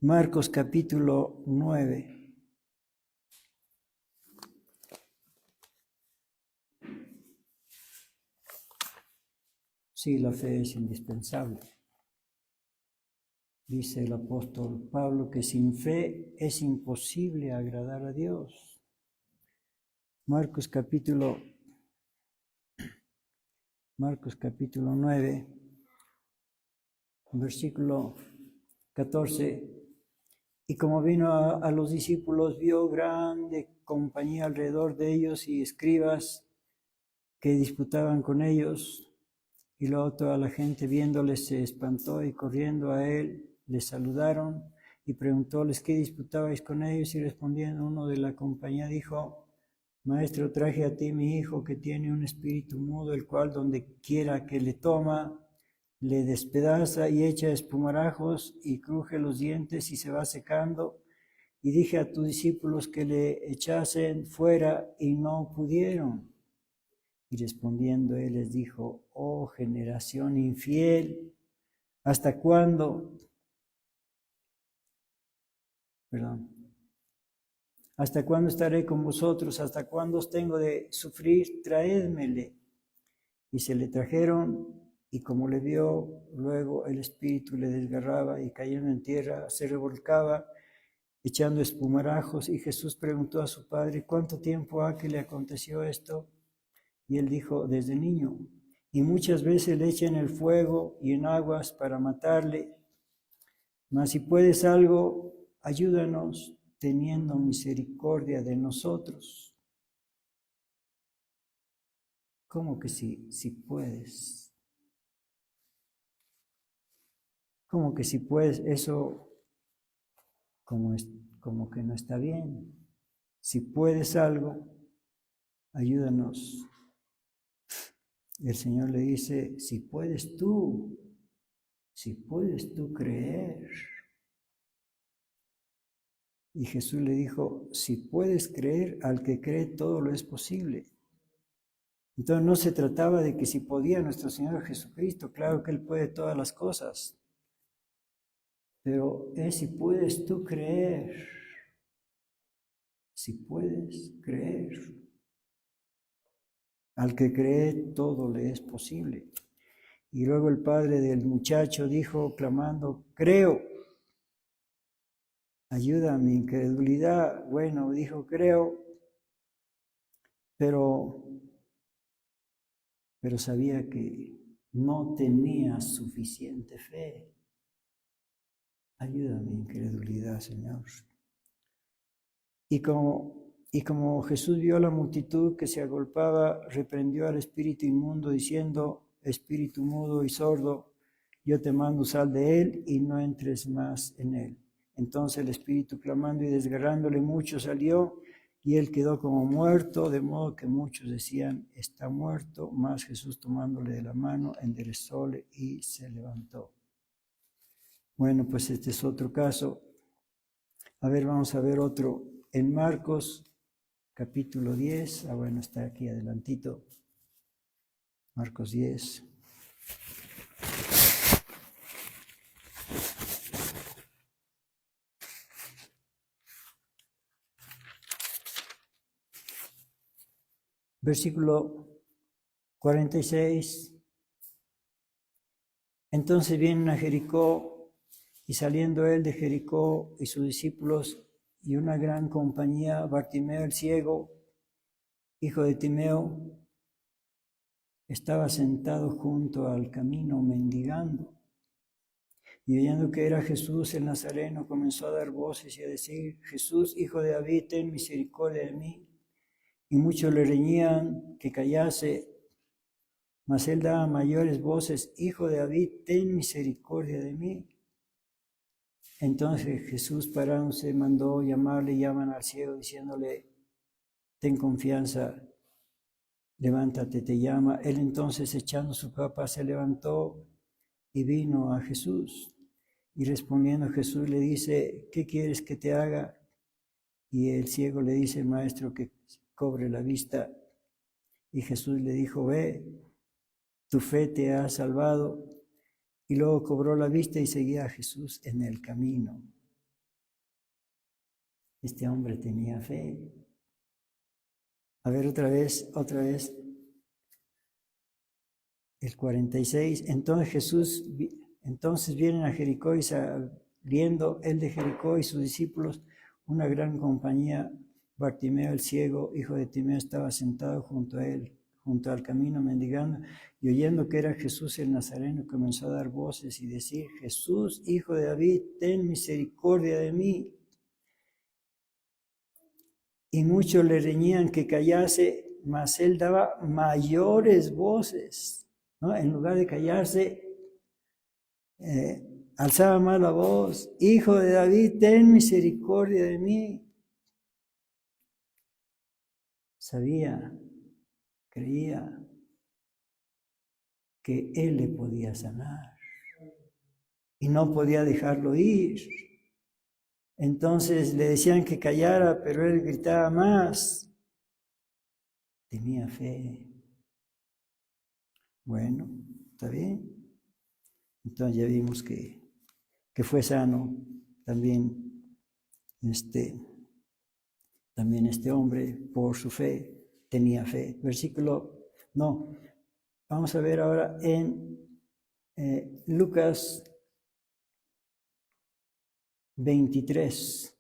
Marcos capítulo 9. Sí, la fe es indispensable. Dice el apóstol Pablo que sin fe es imposible agradar a Dios. Marcos capítulo Marcos capítulo 9, versículo 14. Y como vino a los discípulos, vio grande compañía alrededor de ellos y escribas que disputaban con ellos. Y luego toda la gente viéndoles se espantó y corriendo a él les saludaron y preguntóles qué disputabais con ellos. Y respondiendo uno de la compañía dijo: Maestro, traje a ti mi hijo que tiene un espíritu mudo, el cual donde quiera que le toma, le despedaza y echa espumarajos y cruje los dientes y se va secando. Y dije a tus discípulos que le echasen fuera y no pudieron. Y respondiendo él les dijo: Oh generación infiel, ¿hasta cuándo? ¿Hasta cuándo estaré con vosotros? ¿Hasta cuándo os tengo de sufrir? Traédmele. Y se le trajeron, y como le vio, luego el espíritu le desgarraba y cayendo en tierra se revolcaba, echando espumarajos. Y Jesús preguntó a su padre: ¿Cuánto tiempo ha que le aconteció esto? Y él dijo: desde niño. Y muchas veces le echan en el fuego y en aguas para matarle. Mas si puedes algo, ayúdanos teniendo misericordia de nosotros. ¿Cómo que si puedes? ¿Cómo que si puedes? Eso como que no está bien. Si puedes algo, ayúdanos. El Señor le dice: si puedes tú creer. Y Jesús le dijo: si puedes creer, al que cree todo lo es posible. Entonces no se trataba de que si podía nuestro Señor Jesucristo, claro que Él puede todas las cosas, pero es si puedes tú creer, si puedes creer. Al que cree todo le es posible. Y luego el padre del muchacho dijo, clamando: creo, ayuda a mi incredulidad. Bueno, dijo creo, pero sabía que no tenía suficiente fe. Ayuda a mi incredulidad, Señor. Y como Jesús vio a la multitud que se agolpaba, reprendió al espíritu inmundo, diciendo: espíritu mudo y sordo, yo te mando, sal de él y no entres más en él. Entonces el espíritu, clamando y desgarrándole mucho, salió, y él quedó como muerto, de modo que muchos decían: está muerto. Mas Jesús, tomándole de la mano, enderezóle y se levantó. Bueno, pues este es otro caso. A ver, vamos a ver otro. En Marcos capítulo 10, bueno, está aquí adelantito. Marcos 10. Versículo 46. Entonces vienen a Jericó, y saliendo él de Jericó y sus discípulos y una gran compañía, Bartimeo el ciego, hijo de Timeo, estaba sentado junto al camino mendigando. Y oyendo que era Jesús el Nazareno, comenzó a dar voces y a decir: Jesús, hijo de David, ten misericordia de mí. Y muchos le reñían que callase, mas él daba mayores voces: Hijo de David, ten misericordia de mí. Entonces Jesús, parándose, mandó llamarle, llaman al ciego, diciéndole: ten confianza, levántate, te llama. Él entonces, echando su capa, se levantó y vino a Jesús. Y respondiendo Jesús le dice: ¿qué quieres que te haga? Y el ciego le dice: Maestro, que cobre la vista. Y Jesús le dijo: ve, tu fe te ha salvado. Y luego cobró la vista y seguía a Jesús en el camino. Este hombre tenía fe. A ver, otra vez. El 46. Entonces vienen a Jericó, y saliendo él de Jericó y sus discípulos, una gran compañía, Bartimeo el ciego, hijo de Timeo, estaba sentado junto a él, junto al camino mendigando, y oyendo que era Jesús el Nazareno, comenzó a dar voces y decir: Jesús, hijo de David, ten misericordia de mí. Y muchos le reñían que callase, mas él daba mayores voces, ¿no? En lugar de callarse, alzaba más la voz: Hijo de David, ten misericordia de mí. Sabía, creía que él le podía sanar y no podía dejarlo ir. Entonces le decían que callara, pero él gritaba más. Tenía fe. Bueno, ¿está bien? Entonces ya vimos que fue sano también este hombre por su fe, tenía fe. Vamos a ver ahora en Lucas 23.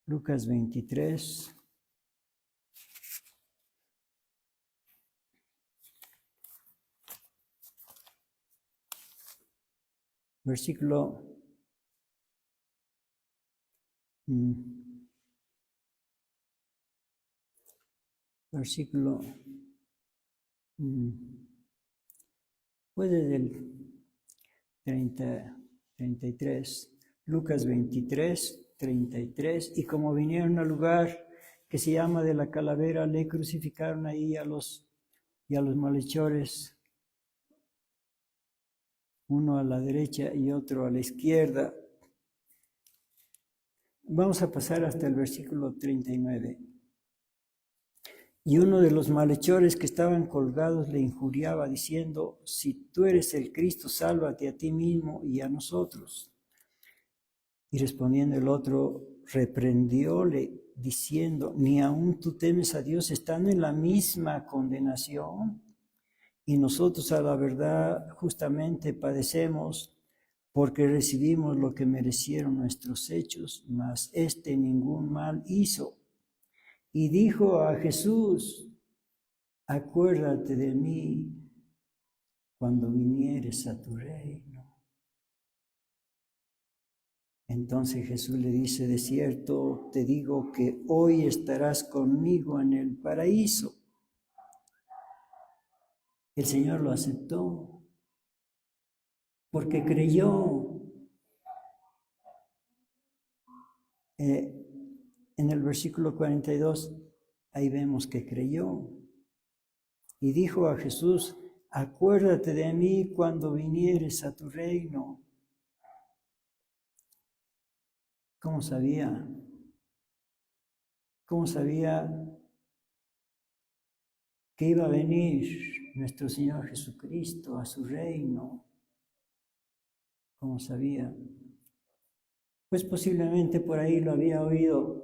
Lucas 23. Versículo 33, Lucas 23, 33, y como vinieron al lugar que se llama de la Calavera, le crucificaron ahí a los malhechores, uno a la derecha y otro a la izquierda. Vamos a pasar hasta el versículo 39. Y uno de los malhechores que estaban colgados le injuriaba, diciendo: si tú eres el Cristo, sálvate a ti mismo y a nosotros. Y respondiendo el otro, reprendióle, diciendo: ni aun tú temes a Dios, estando en la misma condenación. Y nosotros, a la verdad, justamente padecemos, porque recibimos lo que merecieron nuestros hechos, mas ningún mal hizo. Y dijo a Jesús: acuérdate de mí cuando vinieres a tu reino. Entonces Jesús le dice: de cierto te digo que hoy estarás conmigo en el paraíso. El Señor lo aceptó porque creyó. En el versículo 42, ahí vemos que creyó. Y dijo a Jesús: acuérdate de mí cuando vinieres a tu reino. ¿Cómo sabía? ¿Cómo sabía que iba a venir nuestro Señor Jesucristo a su reino? ¿Cómo sabía? Pues posiblemente por ahí lo había oído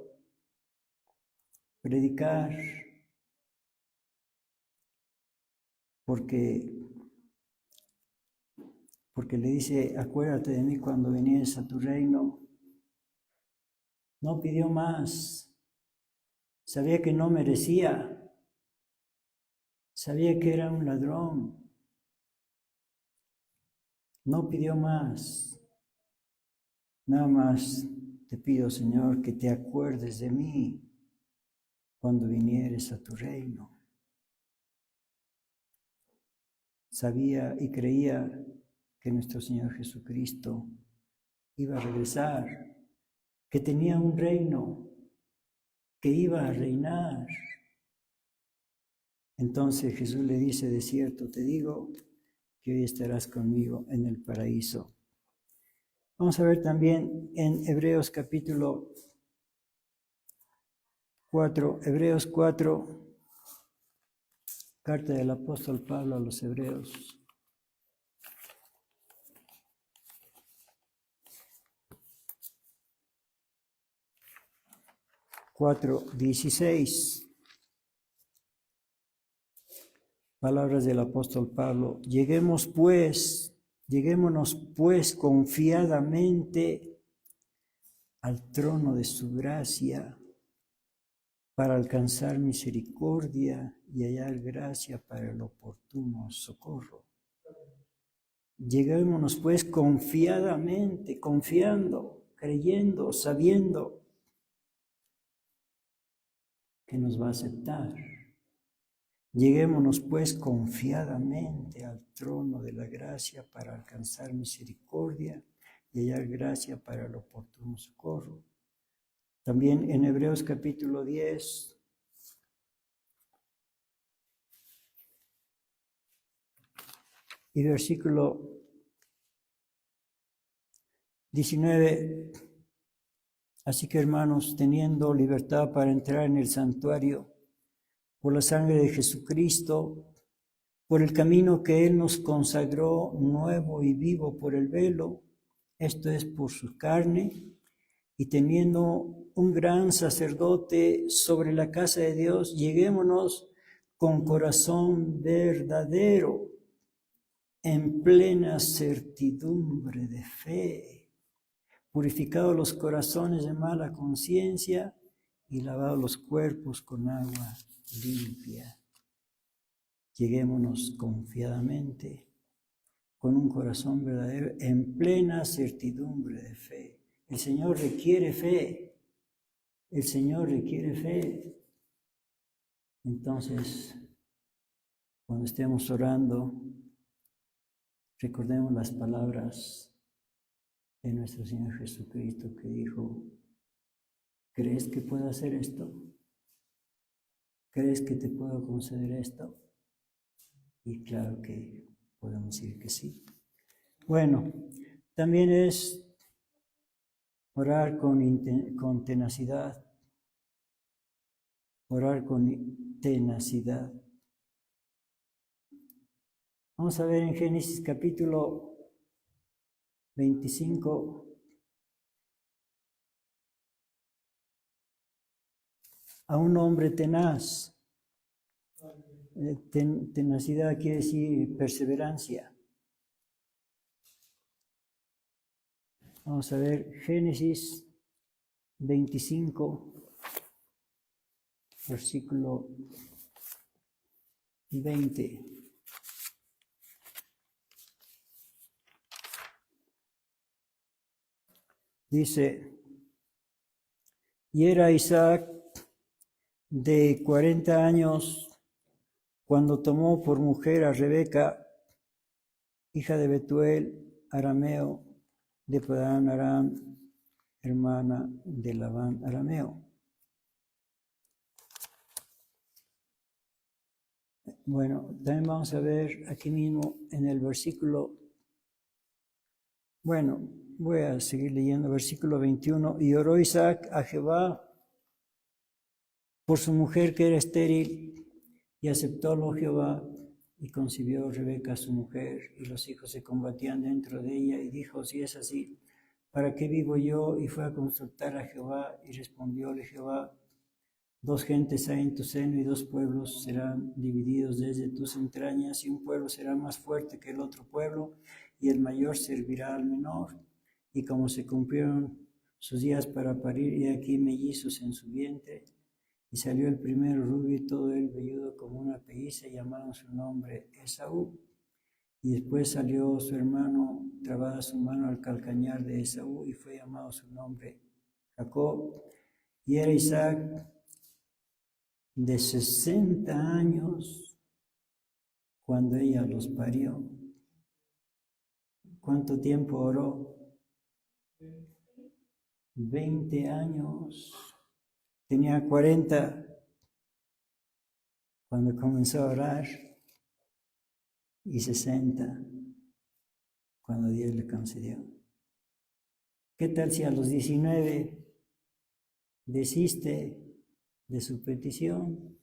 predicar, porque le dice: acuérdate de mí cuando vinieres a tu reino. No pidió más. Sabía que no merecía. Sabía que era un ladrón. No pidió más. Nada más te pido, Señor, que te acuerdes de mí cuando vinieres a tu reino. Sabía y creía que nuestro Señor Jesucristo iba a regresar, que tenía un reino, que iba a reinar. Entonces Jesús le dice: de cierto te digo que hoy estarás conmigo en el paraíso. Vamos a ver también en Hebreos capítulo 4, Hebreos 4, carta del apóstol Pablo a los Hebreos. 4:16. Palabras del apóstol Pablo: lleguémonos pues confiadamente al trono de su gracia, para alcanzar misericordia y hallar gracia para el oportuno socorro. Lleguémonos pues confiadamente, confiando, creyendo, sabiendo que nos va a aceptar. Lleguémonos pues confiadamente al trono de la gracia para alcanzar misericordia y hallar gracia para el oportuno socorro. También en Hebreos capítulo 10, y versículo 19, así que hermanos, teniendo libertad para entrar en el santuario, por la sangre de Jesucristo, por el camino que Él nos consagró nuevo y vivo por el velo, esto es por su carne, y teniendo un gran sacerdote sobre la casa de Dios, lleguémonos con corazón verdadero, en plena certidumbre de fe, purificados los corazones de mala conciencia y lavados los cuerpos con agua limpia. Lleguémonos confiadamente, con un corazón verdadero, en plena certidumbre de fe. El Señor requiere fe. El Señor requiere fe. Entonces, cuando estemos orando, recordemos las palabras de nuestro Señor Jesucristo que dijo: ¿crees que puedo hacer esto? ¿Crees que te puedo conceder esto? Y claro que podemos decir que sí. Bueno, también es orar con tenacidad. Orar con tenacidad. Vamos a ver en Génesis capítulo 25. A un hombre tenaz. Tenacidad quiere decir perseverancia. Vamos a ver Génesis 25, versículo 20. Dice: y era Isaac de 40 años cuando tomó por mujer a Rebeca, hija de Betuel, arameo, de Padán Aram, hermana de Labán arameo. Bueno, también vamos a ver aquí mismo en el versículo, bueno, voy a seguir leyendo, versículo 21. Y oró Isaac a Jehová por su mujer que era estéril, y aceptólo Jehová, y concibió Rebeca su mujer, y los hijos se combatían dentro de ella, y dijo: si es así, ¿para qué vivo yo? Y fue a consultar a Jehová, y respondióle Jehová: dos gentes hay en tu seno, y dos pueblos serán divididos desde tus entrañas, y un pueblo será más fuerte que el otro pueblo, y el mayor servirá al menor. Y como se cumplieron sus días para parir, y aquí mellizos en su vientre, y salió el primero rubio y todo él velludo como una pelliza, y llamaron su nombre Esaú. Y después salió su hermano, trabada su mano al calcañar de Esaú, y fue llamado su nombre Jacob. Y era Isaac de 60 años cuando ella los parió. ¿Cuánto tiempo oró? 20 años. Tenía 40 cuando comenzó a orar, y 60 cuando Dios le concedió. ¿Qué tal si a los 19 desiste de su petición?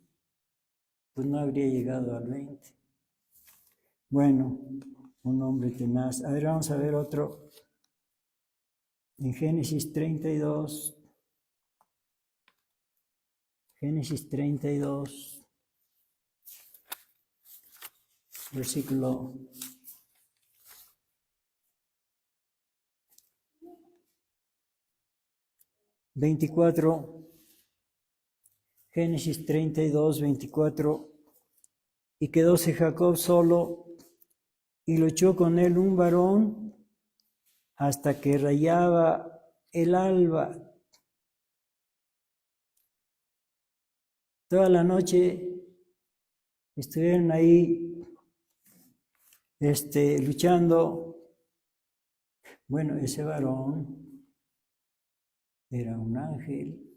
Pues no habría llegado al 20. Bueno, un hombre tenaz. A ver, vamos a ver otro. En Génesis 32. Génesis 32, versículo 24. Génesis 32, 24. Y quedóse Jacob solo, y luchó con él un varón hasta que rayaba el alba. Toda la noche estuvieron ahí luchando. Bueno, ese varón era un ángel.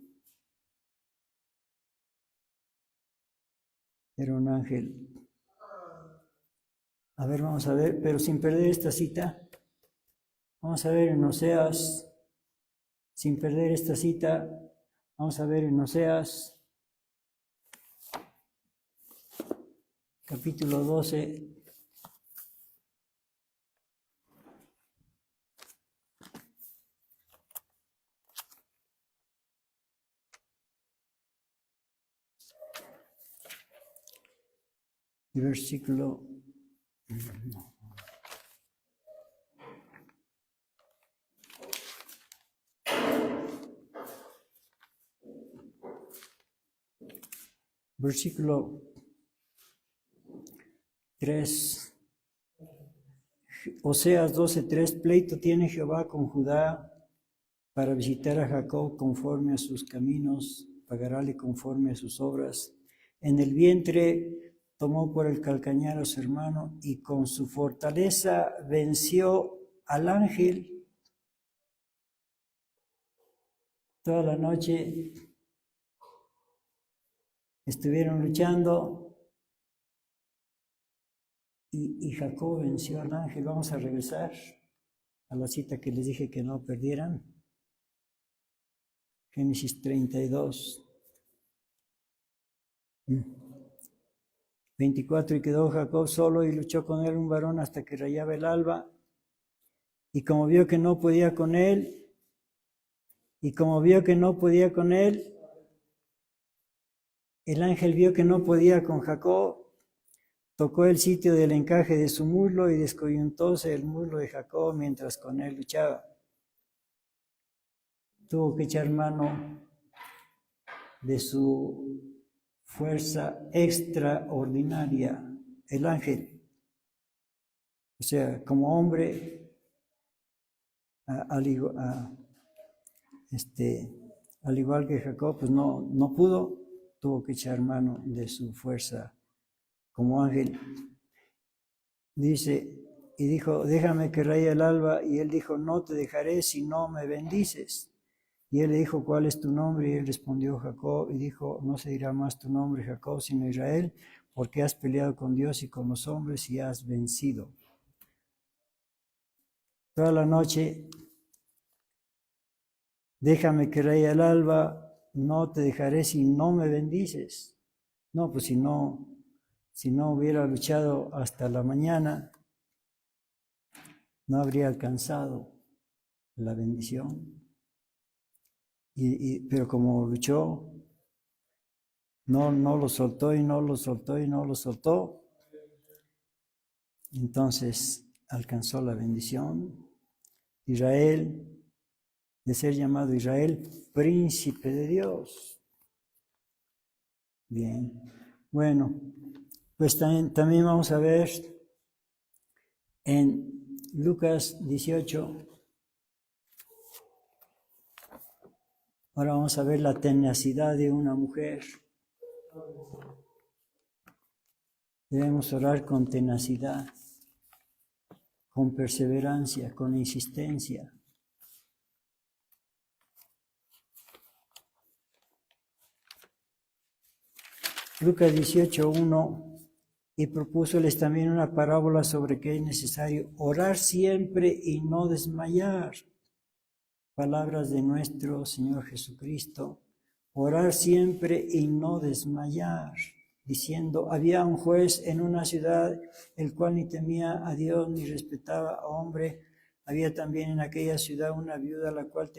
Era un ángel. A ver, vamos a ver, pero sin perder esta cita. Vamos a ver en Oseas, sin perder esta cita. Vamos a ver en Oseas, capítulo 12. Versículo. Versículo 3. Oseas 12:3. Pleito tiene Jehová con Judá para visitar a Jacob conforme a sus caminos, pagarále conforme a sus obras. En el vientre tomó por el calcañar a su hermano y con su fortaleza venció al ángel. Toda la noche estuvieron luchando y Jacob venció al ángel. Vamos a regresar a la cita que les dije que no perdieran. Génesis 32. 24. Y quedó Jacob solo y luchó con él un varón hasta que rayaba el alba. Y como vio que no podía con él, el ángel vio que no podía con Jacob, tocó el sitio del encaje de su muslo y descoyuntóse el muslo de Jacob mientras con él luchaba. Tuvo que echar mano de su fuerza extraordinaria, el ángel. O sea, como hombre, al igual que Jacob, pues no pudo, tuvo que echar mano de su fuerza como ángel. Dice, y dijo, déjame que raye el alba, y él dijo, no te dejaré si no me bendices. Y él le dijo, ¿cuál es tu nombre? Y él respondió, Jacob, y dijo, no se dirá más tu nombre Jacob, sino Israel, porque has peleado con Dios y con los hombres y has vencido. Toda la noche, déjame que raye el alba, no te dejaré si no me bendices. No, pues si no hubiera luchado hasta la mañana, no habría alcanzado la bendición. Pero como luchó, no lo soltó y no lo soltó y no lo soltó, entonces alcanzó la bendición. Israel, de ser llamado Israel, príncipe de Dios. Bien, bueno, pues también vamos a ver en Lucas 18. Ahora vamos a ver la tenacidad de una mujer. Debemos orar con tenacidad, con perseverancia, con insistencia. Lucas 18:1, y propúsoles también una parábola sobre que es necesario orar siempre y no desmayar. Palabras de nuestro Señor Jesucristo, orar siempre y no desmayar, diciendo, había un juez en una ciudad, el cual ni temía a Dios ni respetaba a hombre. Había también en aquella ciudad una viuda, la cual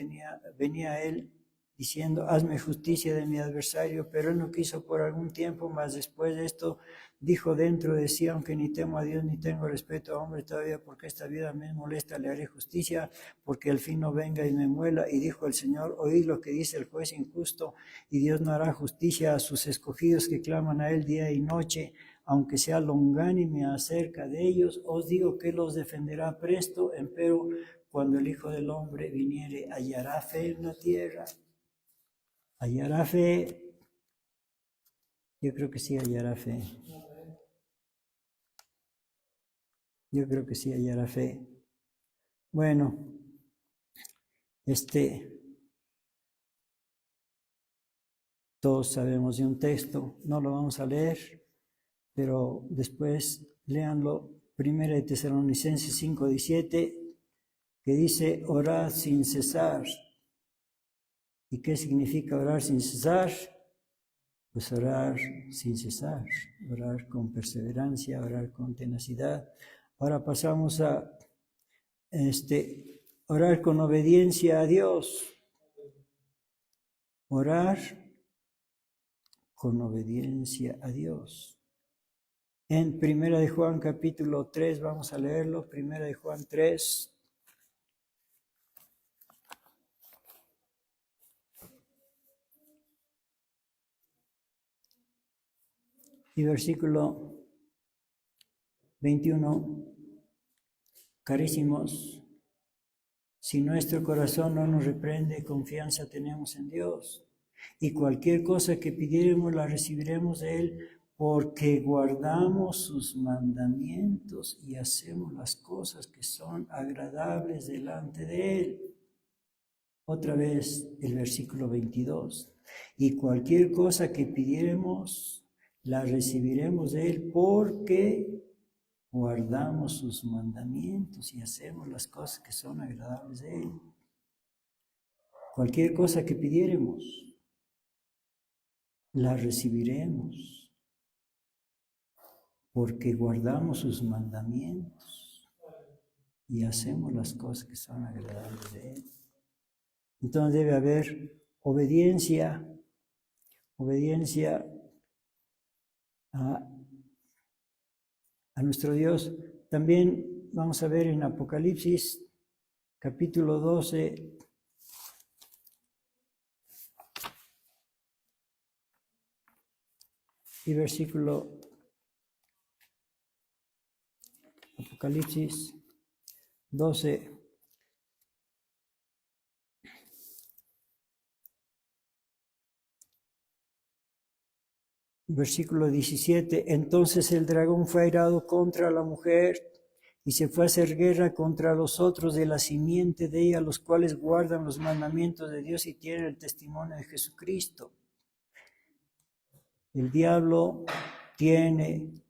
venía a él, diciendo, hazme justicia de mi adversario, pero él no quiso por algún tiempo, mas después de esto dijo dentro de sí, aunque ni temo a Dios ni tengo respeto a hombre todavía, porque esta vida me molesta, le haré justicia, porque al fin no venga y me muela. Y dijo el Señor, oíd lo que dice el juez injusto, y Dios no hará justicia a sus escogidos que claman a él día y noche, aunque sea longánime acerca de ellos. Os digo que los defenderá presto, empero cuando el Hijo del Hombre viniere, ¿hallará fe en la tierra? ¿Hallará fe? Yo creo que sí hallará fe. Yo creo que sí hallará fe. Bueno, todos sabemos de un texto, no lo vamos a leer, pero después léanlo. 1 Tesalonicenses 5:17, que dice, orad sin cesar. ¿Y qué significa orar sin cesar? Pues orar sin cesar, orar con perseverancia, orar con tenacidad. Ahora pasamos a orar con obediencia a Dios. Orar con obediencia a Dios. En 1 de Juan capítulo 3, vamos a leerlo, 1 de Juan 3. Y versículo 21, carísimos, si nuestro corazón no nos reprende, confianza tenemos en Dios. Y cualquier cosa que pidiéramos la recibiremos de Él, porque guardamos sus mandamientos y hacemos las cosas que son agradables delante de Él. Otra vez el versículo 22. Y cualquier cosa que pidiéramos la recibiremos de Él, porque guardamos sus mandamientos y hacemos las cosas que son agradables de Él. Cualquier cosa que pidiéramos, la recibiremos, porque guardamos sus mandamientos y hacemos las cosas que son agradables de Él. Entonces debe haber obediencia a nuestro Dios. También vamos a ver en Apocalipsis, capítulo 12, y versículo, Apocalipsis 12, versículo 17, entonces el dragón fue airado contra la mujer y se fue a hacer guerra contra los otros de la simiente de ella, los cuales guardan los mandamientos de Dios y tienen el testimonio de Jesucristo. El diablo tiene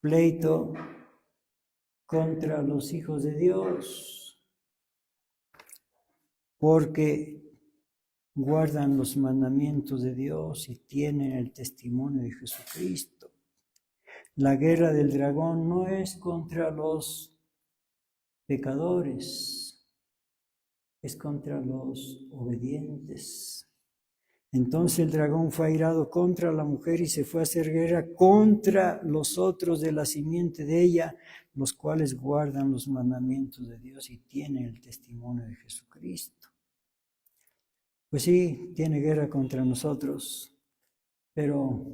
pleito contra los hijos de Dios, porque guardan los mandamientos de Dios y tienen el testimonio de Jesucristo. La guerra del dragón no es contra los pecadores, es contra los obedientes. Entonces el dragón fue airado contra la mujer y se fue a hacer guerra contra los otros de la simiente de ella, los cuales guardan los mandamientos de Dios y tienen el testimonio de Jesucristo. Pues sí, tiene guerra contra nosotros, pero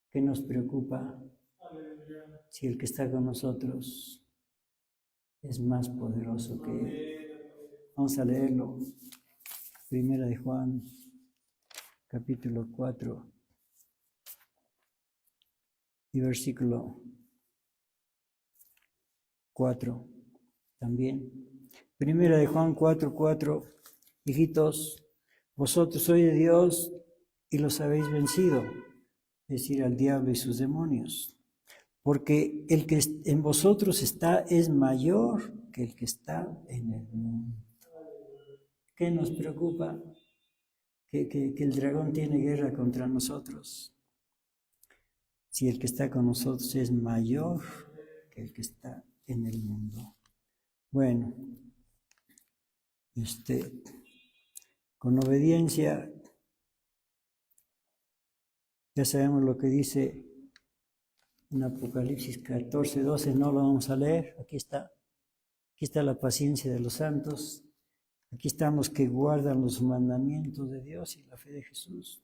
¿qué nos preocupa? Si el que está con nosotros es más poderoso que Él. Vamos a leerlo. 1 de Juan, capítulo 4, y versículo 4 también. 1 de Juan 4:4, hijitos, vosotros sois de Dios y los habéis vencido, es decir, al diablo y sus demonios. Porque el que en vosotros está es mayor que el que está en el mundo. ¿Qué nos preocupa? Que el dragón tiene guerra contra nosotros. Si el que está con nosotros es mayor que el que está en el mundo. Bueno, con obediencia Ya sabemos lo que dice en Apocalipsis 14, 12, no lo vamos a leer, aquí está la paciencia de los santos, aquí están los que guardan los mandamientos de Dios y la fe de Jesús.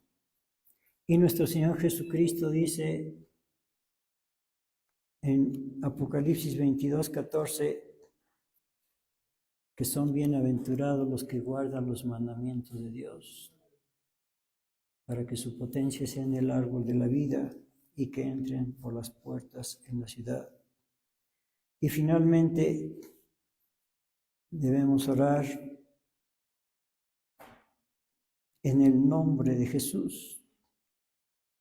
Y nuestro Señor Jesucristo dice en Apocalipsis 22, 14, que son bienaventurados los que guardan los mandamientos de Dios, para que su potencia sea en el árbol de la vida y que entren por las puertas en la ciudad. Y finalmente debemos orar en el nombre de Jesús.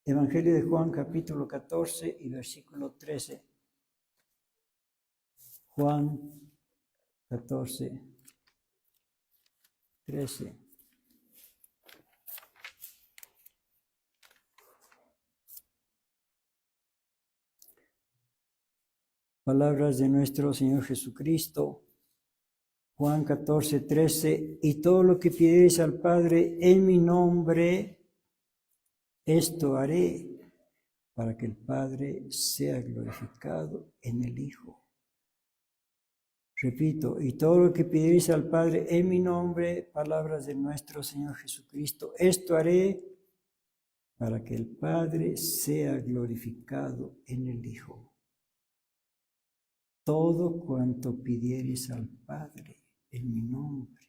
Evangelio de Juan, capítulo 14 y versículo 13. Juan 14, 13. Palabras de nuestro Señor Jesucristo. Juan 14, 13. Y todo lo que pidiereis al Padre en mi nombre, esto haré, para que el Padre sea glorificado en el Hijo. Repito, y todo lo que pidiereis al Padre en mi nombre, palabras de nuestro Señor Jesucristo, esto haré para que el Padre sea glorificado en el Hijo. Todo cuanto pidiereis al Padre en mi nombre,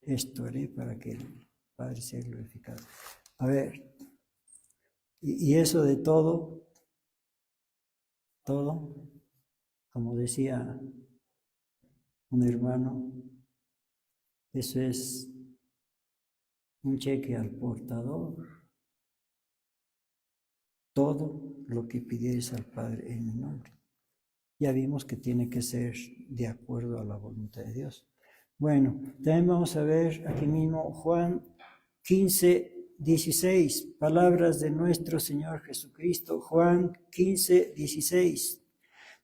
esto haré para que el Padre sea glorificado. A ver, y eso de todo, como decía un hermano, eso es un cheque al portador. Todo lo que pidieres al Padre en mi nombre. Ya vimos que tiene que ser de acuerdo a la voluntad de Dios. Bueno, también vamos a ver aquí mismo Juan 15, 16, palabras de nuestro Señor Jesucristo. Juan 15, 16.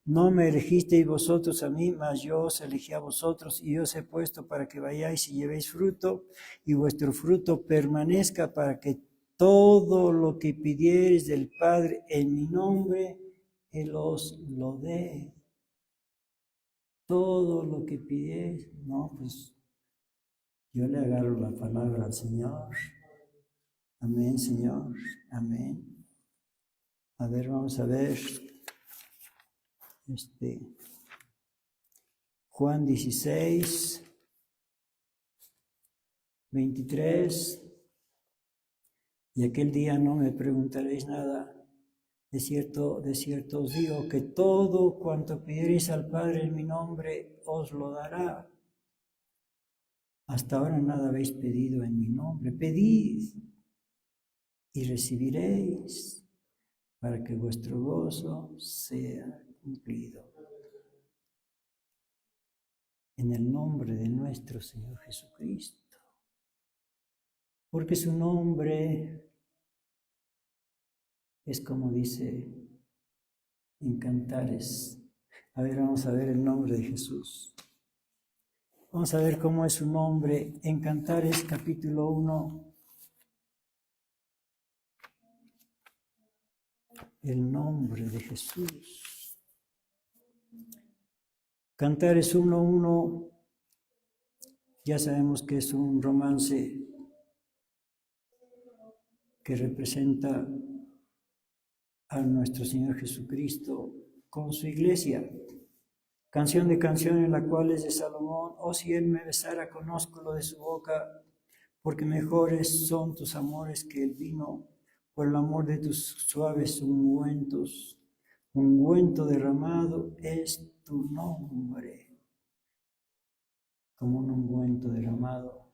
No me elegisteis vosotros a mí, mas yo os elegí a vosotros y os he puesto para que vayáis y llevéis fruto y vuestro fruto permanezca, para que todo lo que pidiereis del Padre en mi nombre, Él os lo dé. Todo lo que pidiereis, no, pues yo le agarro la palabra al Señor. Amén, Señor, amén. A ver, vamos a ver. Juan 16, 23. Y aquel día no me preguntaréis nada. De cierto os digo que todo cuanto pidiereis al Padre en mi nombre os lo dará. Hasta ahora nada habéis pedido en mi nombre. Pedid y recibiréis, para que vuestro gozo sea cumplido. En el nombre de nuestro Señor Jesucristo. Porque su nombre es como dice en Cantares. A ver, vamos a ver el nombre de Jesús. Vamos a ver cómo es su nombre en Cantares capítulo 1. El nombre de Jesús. Cantares 1:1. Ya sabemos que es un romance que representa a nuestro Señor Jesucristo con su iglesia. Canción de canciones, en la cual es de Salomón. Oh, si él me besara, conozco lo de su boca, porque mejores son tus amores que el vino, por el amor de tus suaves ungüentos. Ungüento derramado es tu nombre, como un ungüento derramado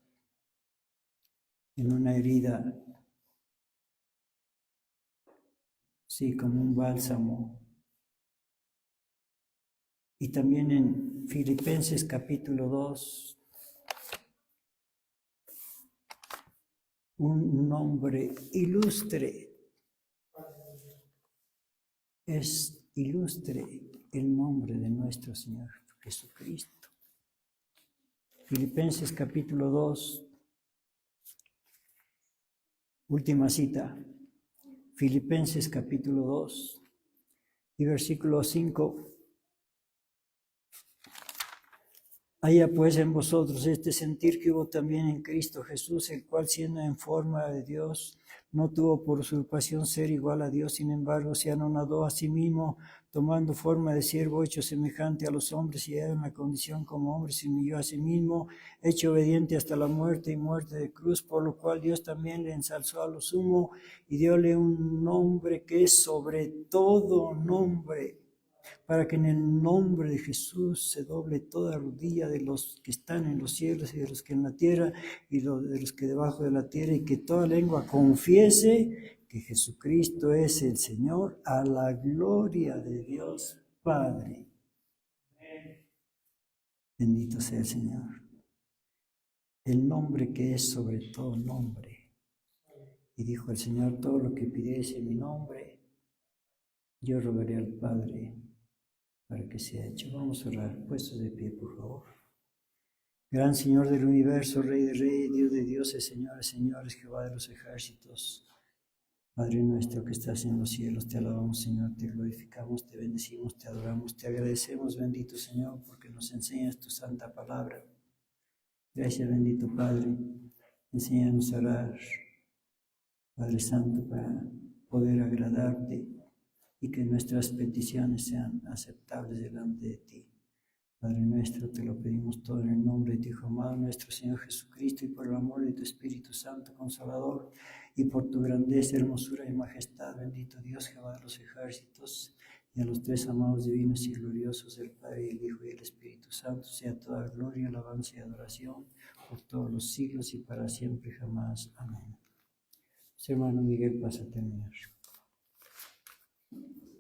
en una herida, sí, como un bálsamo. Y también en Filipenses capítulo 2, un nombre ilustre. Es ilustre el nombre de nuestro Señor Jesucristo. Filipenses capítulo 2, última cita. Filipenses capítulo 2 y versículo 5. Haya pues en vosotros este sentir que hubo también en Cristo Jesús, el cual siendo en forma de Dios, no tuvo por usurpación ser igual a Dios, sin embargo se anonadó a sí mismo, tomando forma de siervo, hecho semejante a los hombres, y en la condición como hombre se humilló a sí mismo, hecho obediente hasta la muerte y muerte de cruz, por lo cual Dios también le ensalzó a lo sumo y dióle un nombre que es sobre todo nombre, para que en el nombre de Jesús se doble toda rodilla de los que están en los cielos y de los que en la tierra y de los que debajo de la tierra, y que toda lengua confiese que Jesucristo es el Señor, a la gloria de Dios Padre. Bendito sea el Señor. El nombre que es sobre todo nombre. Y dijo el Señor: todo lo que pidiese en mi nombre, yo rogaré al Padre para que sea hecho. Vamos a orar, puestos de pie, por favor. Gran Señor del universo, Rey de reyes, Dios de dioses, Señor de señores, Jehová de los ejércitos, Padre nuestro que estás en los cielos, te alabamos, Señor, te glorificamos, te bendecimos, te adoramos, te agradecemos, bendito Señor, porque nos enseñas tu santa palabra. Gracias, bendito Padre, enséñanos a orar, Padre Santo, para poder agradarte y que nuestras peticiones sean aceptables delante de ti. Padre nuestro, te lo pedimos todo en el nombre de tu Hijo amado, nuestro Señor Jesucristo, y por el amor de tu Espíritu Santo Consolador, y por tu grandeza, hermosura y majestad, bendito Dios, Jehová de los ejércitos, y a los tres amados divinos y gloriosos, el Padre, el Hijo y el Espíritu Santo, sea toda gloria, alabanza y adoración por todos los siglos y para siempre jamás. Amén. Hermano Miguel, pasa a terminar.